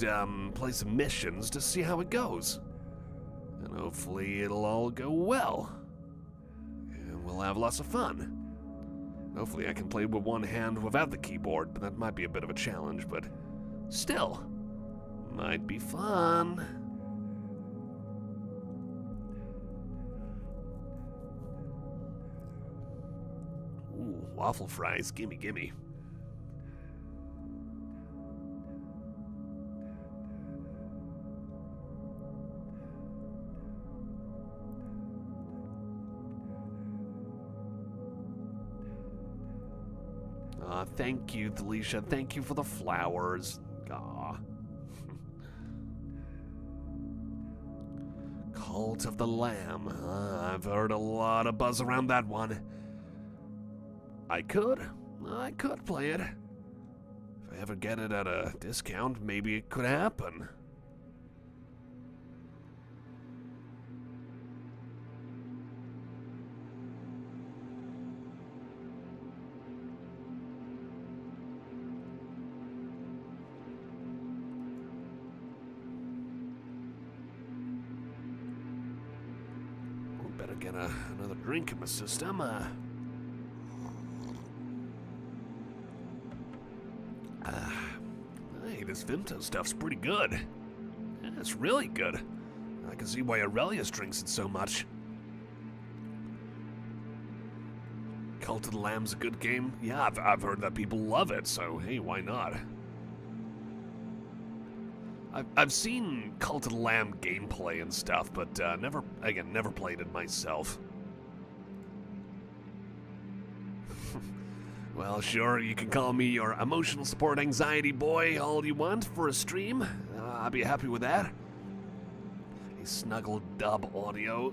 play some missions to see how it goes. And hopefully it'll all go well. And we'll have lots of fun. Hopefully I can play with one hand without the keyboard, but that might be a bit of a challenge, but still, might be fun. Ooh, waffle fries, gimme, gimme. Thank you, Talisha. Thank you for the flowers. Aw. Cult of the Lamb. I've heard a lot of buzz around that one. I could play it. If I ever get it at a discount, maybe it could happen. Better get another drink in my system. Hey, this Vimto stuff's pretty good. Yeah, it's really good. I can see why Aurelius drinks it so much. Cult of the Lamb's a good game? Yeah, I've heard that people love it, so hey, why not? I've seen Cult of the Lamb gameplay and stuff, but never played it myself. Well, sure, you can call me your emotional support anxiety boy all you want for a stream. I'll be happy with that. A snuggle dub audio.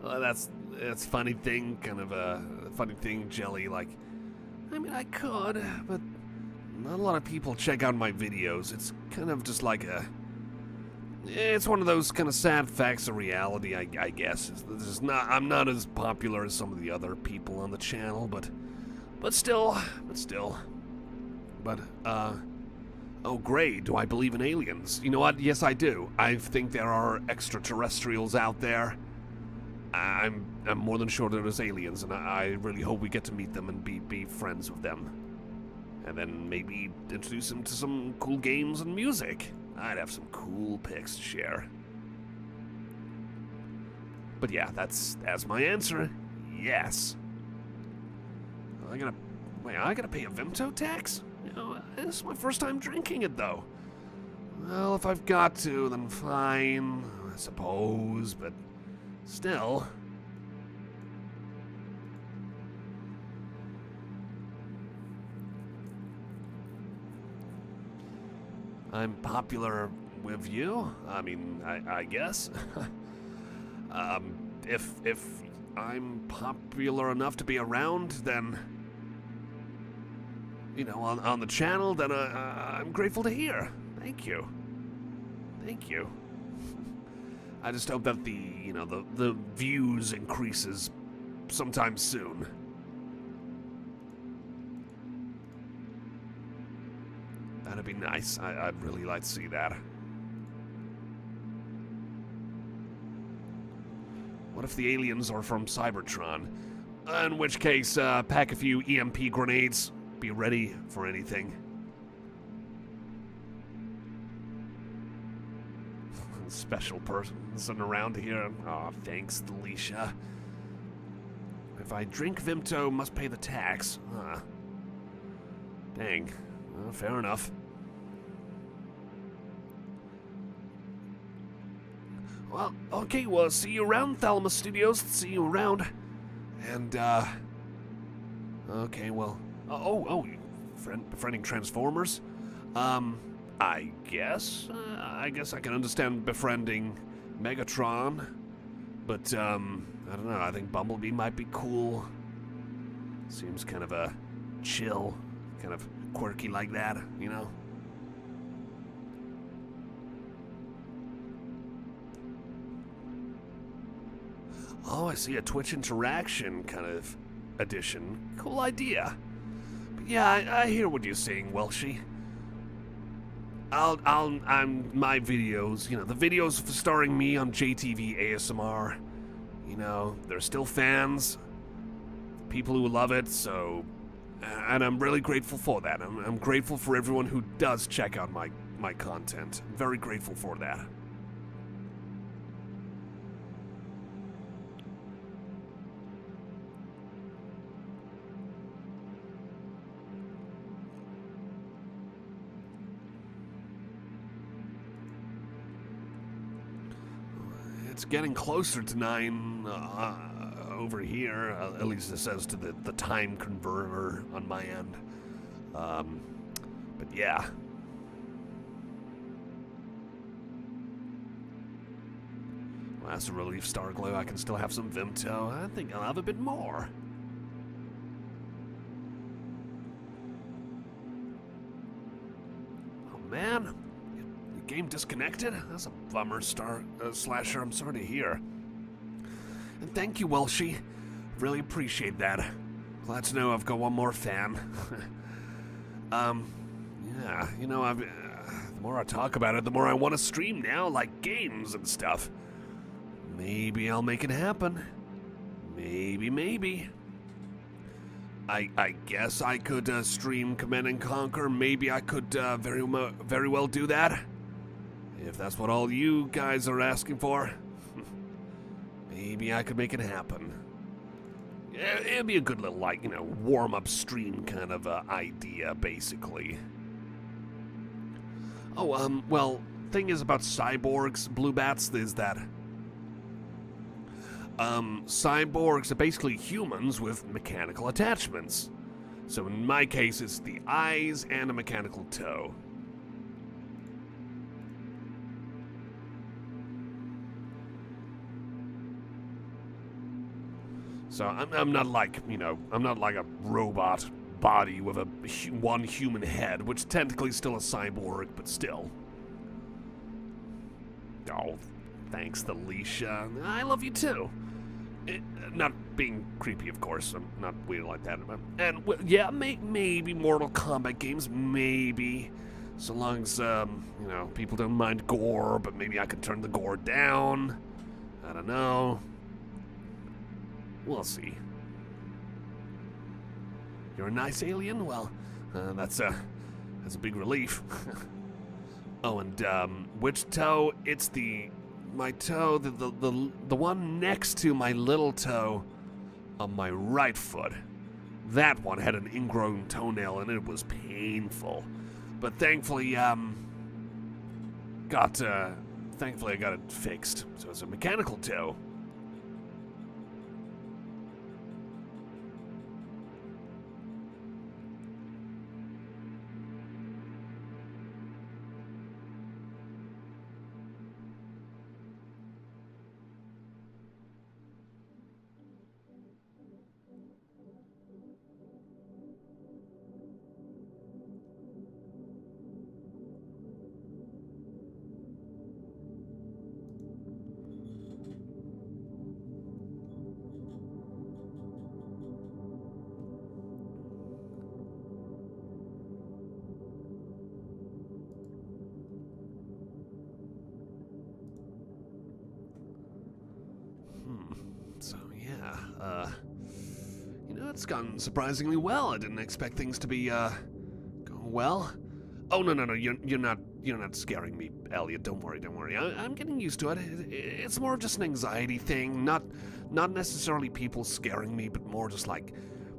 Well, that's funny thing, kind of a funny thing, Jelly. Like, I mean, I could, but not a lot of people check out my videos. It's kind of just like it's one of those kind of sad facts of reality, I guess. I'm not as popular as some of the other people on the channel, but still. Oh great, do I believe in aliens? You know what, yes I do. I think there are extraterrestrials out there. I'm more than sure there's aliens, and I really hope we get to meet them and be friends with them. And then maybe introduce them to some cool games and music. I'd have some cool pics to share. But yeah, that's my answer. Yes. I gotta pay a Vimto tax? You know, this is my first time drinking it though. Well, if I've got to, then fine, I suppose, but still. I'm popular with you. I mean, I guess. If I'm popular enough to be around, then, you know, on the channel, then I'm grateful to hear. Thank you. Thank you. I just hope that the views increases sometime soon. That'd be nice. I'd really like to see that. What if the aliens are from Cybertron? In which case, pack a few EMP grenades. Be ready for anything. Special person around here. Aw, thanks, Alicia. If I drink Vimto, must pay the tax. Dang. Well, fair enough. Well, okay, well, see you around, Thalamus Studios. See you around. And, okay, well... befriending Transformers? I guess I can understand befriending Megatron. But, I don't know, I think Bumblebee might be cool. Seems kind of a chill, kind of quirky like that, you know? Oh, I see a Twitch interaction kind of edition. Cool idea. But yeah, I hear what you're saying, Welshie. I'm my videos, you know, the videos starring me on JTV ASMR, you know, they're still fans. people who love it, so... And I'm really grateful for that. I'm grateful for everyone who does check out my content. I'm very grateful for that. It's getting closer to 9 over here, at least it says to the time converter on my end. But yeah. Well, that's a relief, Starglow. I can still have some Vimto. I think I'll have a bit more. Oh man. Game disconnected? That's a bummer, Slasher. I'm sorry to hear. And thank you, Welshie. Really appreciate that. Glad to know I've got one more fan. Yeah, you know, the more I talk about it, the more I want to stream now, like games and stuff. Maybe I'll make it happen. Maybe. I guess I could stream Command & Conquer. Maybe I could very well do that. If that's what all you guys are asking for, maybe I could make it happen. Yeah, it'd be a good little, like, you know, warm-up stream kind of idea, basically. Oh, well, thing is about cyborgs, Blue Bats, is that cyborgs are basically humans with mechanical attachments. So in my case, it's the eyes and a mechanical toe. So I'm not like, you know, I'm not like a robot body with one human head, which technically is still a cyborg, but still. Oh, thanks, Alicia. I love you too. Not being creepy, of course. I'm not weird like that. And well, yeah, maybe Mortal Kombat games, maybe. So long as, you know, people don't mind gore, but maybe I could turn the gore down. I don't know. We'll see. You're a nice alien? Well, that's a big relief. Oh, and which toe? It's my toe, the one next to my little toe on my right foot. That one had an ingrown toenail and it was painful. But thankfully, thankfully I got it fixed. So it's a mechanical toe. So, yeah, you know, it's gone surprisingly well. I didn't expect things to be, going well. Oh, no, you're not scaring me, Elliot. Don't worry. I'm getting used to it. It's more of just an anxiety thing, not necessarily people scaring me, but more just like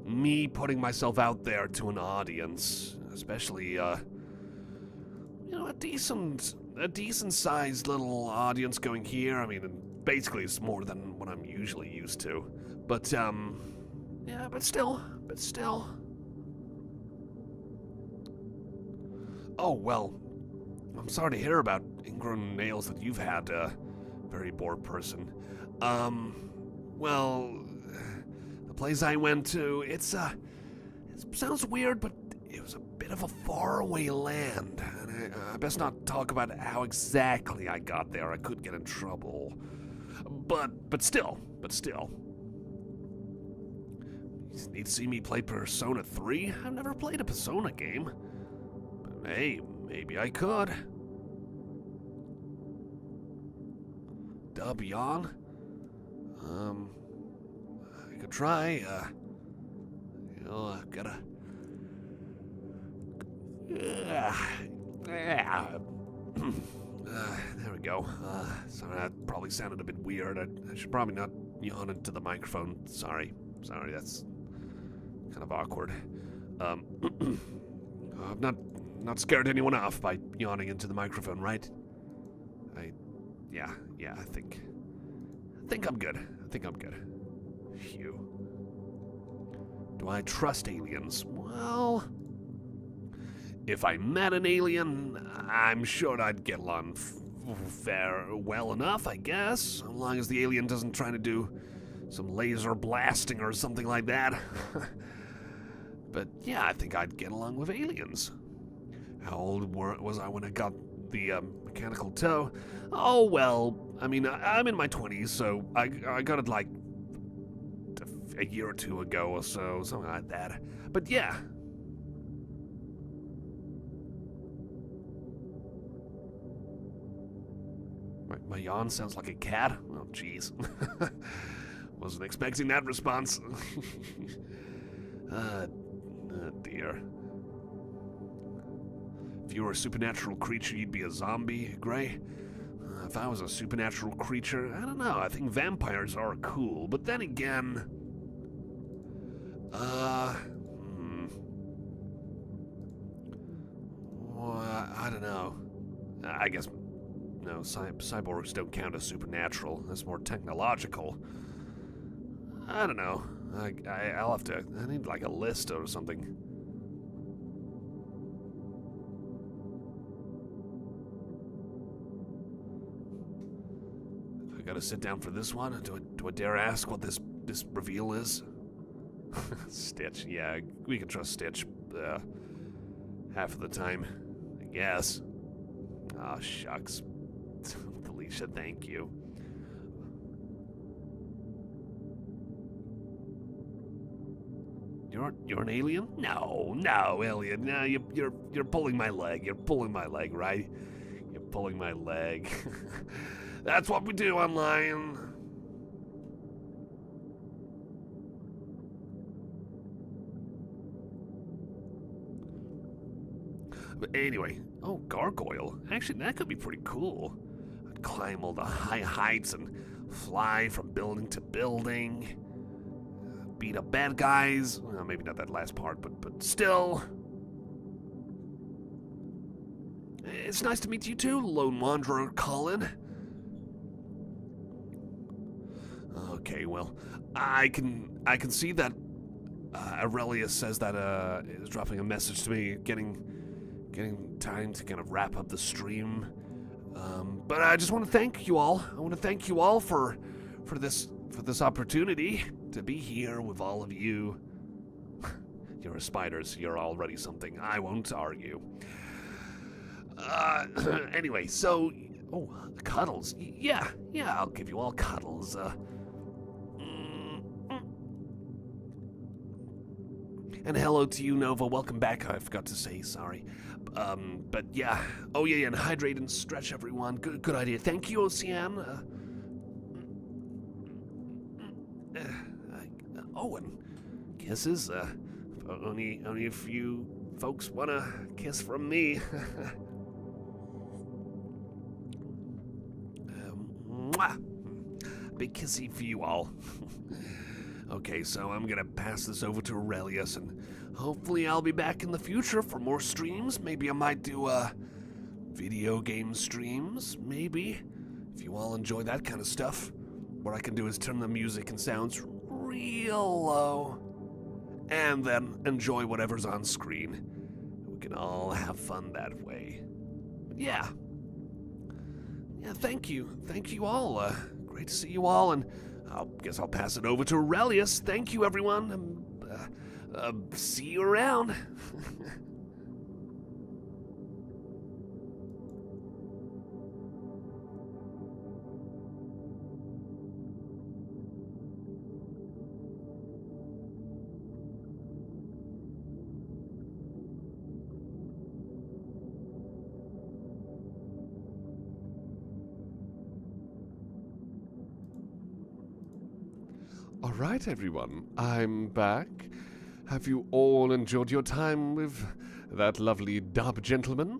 me putting myself out there to an audience, especially, you know, a decent sized little audience going here. I mean, basically it's more than what I'm usually used to. But, yeah, but still. Oh, well, I'm sorry to hear about ingrown nails that you've had, very bored person. Well, the place I went to, it sounds weird, but it was a bit of a faraway land. And I best not talk about how exactly I got there. I could get in trouble. But still. You need to see me play Persona 3? I've never played a Persona game. But hey, maybe I could. Dub Yon? I could try, Oh, I've gotta... there we go. Sorry, that probably sounded a bit weird. I should probably not yawn into the microphone. Sorry, that's kind of awkward. I've not scared anyone off by yawning into the microphone, right? Yeah, I think I'm good. Phew. Do I trust aliens? Well, if I met an alien, I'm sure I'd get along well enough, I guess, as long as the alien doesn't try to do some laser blasting or something like that. But yeah, I think I'd get along with aliens. How old was I when I got the mechanical toe? Oh, well, I mean, I'm in my 20s, so I got it like a year or two ago or so, something like that. But yeah. My yawn sounds like a cat? Oh, jeez. Wasn't expecting that response. Oh, dear. If you were a supernatural creature, you'd be a zombie, Gray? If I was a supernatural creature, I don't know. I think vampires are cool, but then again... Well, I don't know. I guess... No, cyborgs don't count as supernatural. That's more technological. I don't know. I'll have to... I need like a list or something. I gotta sit down for this one? Do I dare ask what this reveal is? Stitch, yeah, we can trust Stitch half of the time, I guess. Oh, shucks. Felicia, thank you. You're an alien? No, alien. No, you're pulling my leg. You're pulling my leg, right? You're pulling my leg. That's what we do online. But anyway, oh, gargoyle. Actually, that could be pretty cool. I'd climb all the high heights and fly from building to building. Beat up bad guys. Well, maybe not that last part, but still. It's nice to meet you too, Lone Wanderer Colin. Okay, well, I can see that Aurelius says that is dropping a message to me, getting time to kind of wrap up the stream. But I just want to thank you all. I want to thank you all for this opportunity to be here with all of you. You're a spider, so you're already something. I won't argue. Anyway, so... Oh, cuddles. Yeah, I'll give you all cuddles. And hello to you, Nova. Welcome back. I forgot to say, sorry. But yeah. Oh, yeah, and hydrate and stretch, everyone. Good idea. Thank you, Ocean. Oh, and kisses. Only if you folks want a kiss from me. Mwah. Big kissy for you all. Okay, so I'm gonna pass this over to Aurelius, and hopefully I'll be back in the future for more streams. Maybe I might do video game streams, maybe. If you all enjoy that kind of stuff. What I can do is turn the music and sounds real low, and then enjoy whatever's on screen. We can all have fun that way. Yeah, thank you all. Great to see you all, and I guess I'll pass it over to Aurelius. Thank you, everyone. See you around. All right, everyone, I'm back. Have you all enjoyed your time with that lovely dub gentleman?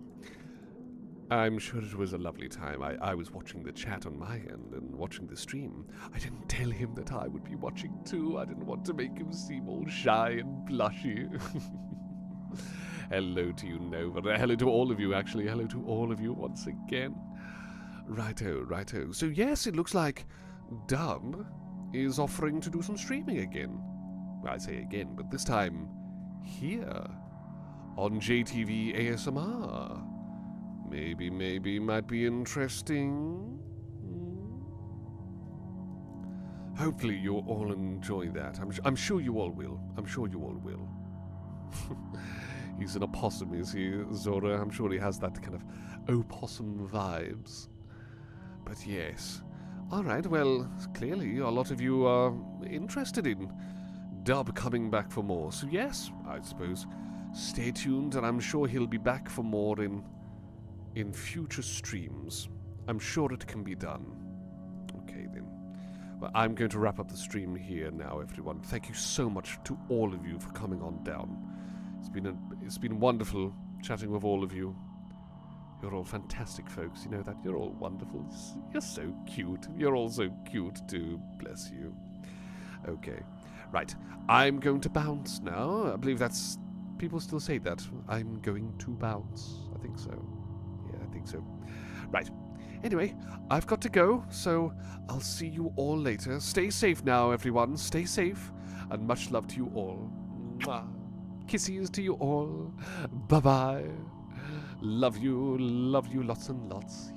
I'm sure it was a lovely time. I was watching the chat on my end and watching the stream. I didn't tell him that I would be watching too. I didn't want to make him seem all shy and blushy. Hello to you, Nova. Hello to all of you, actually. Hello to all of you once again. Righto, righto. So yes, it looks like Dub is offering to do some streaming again. Well, I say again, but this time here on JTV ASMR. Maybe might be interesting. Hopefully you all enjoy that. I'm sure you all will. I'm sure you all will. He's an opossum, is he, Zora? I'm sure he has that kind of opossum vibes. But yes. Alright, well, clearly a lot of you are interested in Dub coming back for more. So yes, I suppose stay tuned, and I'm sure he'll be back for more in future streams. I'm sure it can be done. Okay, then. Well, I'm going to wrap up the stream here now, everyone. Thank you so much to all of you for coming on down. It's been wonderful chatting with all of you. You're all fantastic folks, you know that? You're all wonderful. You're so cute. You're all so cute too. Bless you. Okay. Right. I'm going to bounce now. I believe that's... People still say that. I'm going to bounce. I think so. Yeah, I think so. Right. Anyway, I've got to go, so I'll see you all later. Stay safe now, everyone. Stay safe. And much love to you all. Mwah. Kisses to you all. Bye-bye. Love you lots and lots.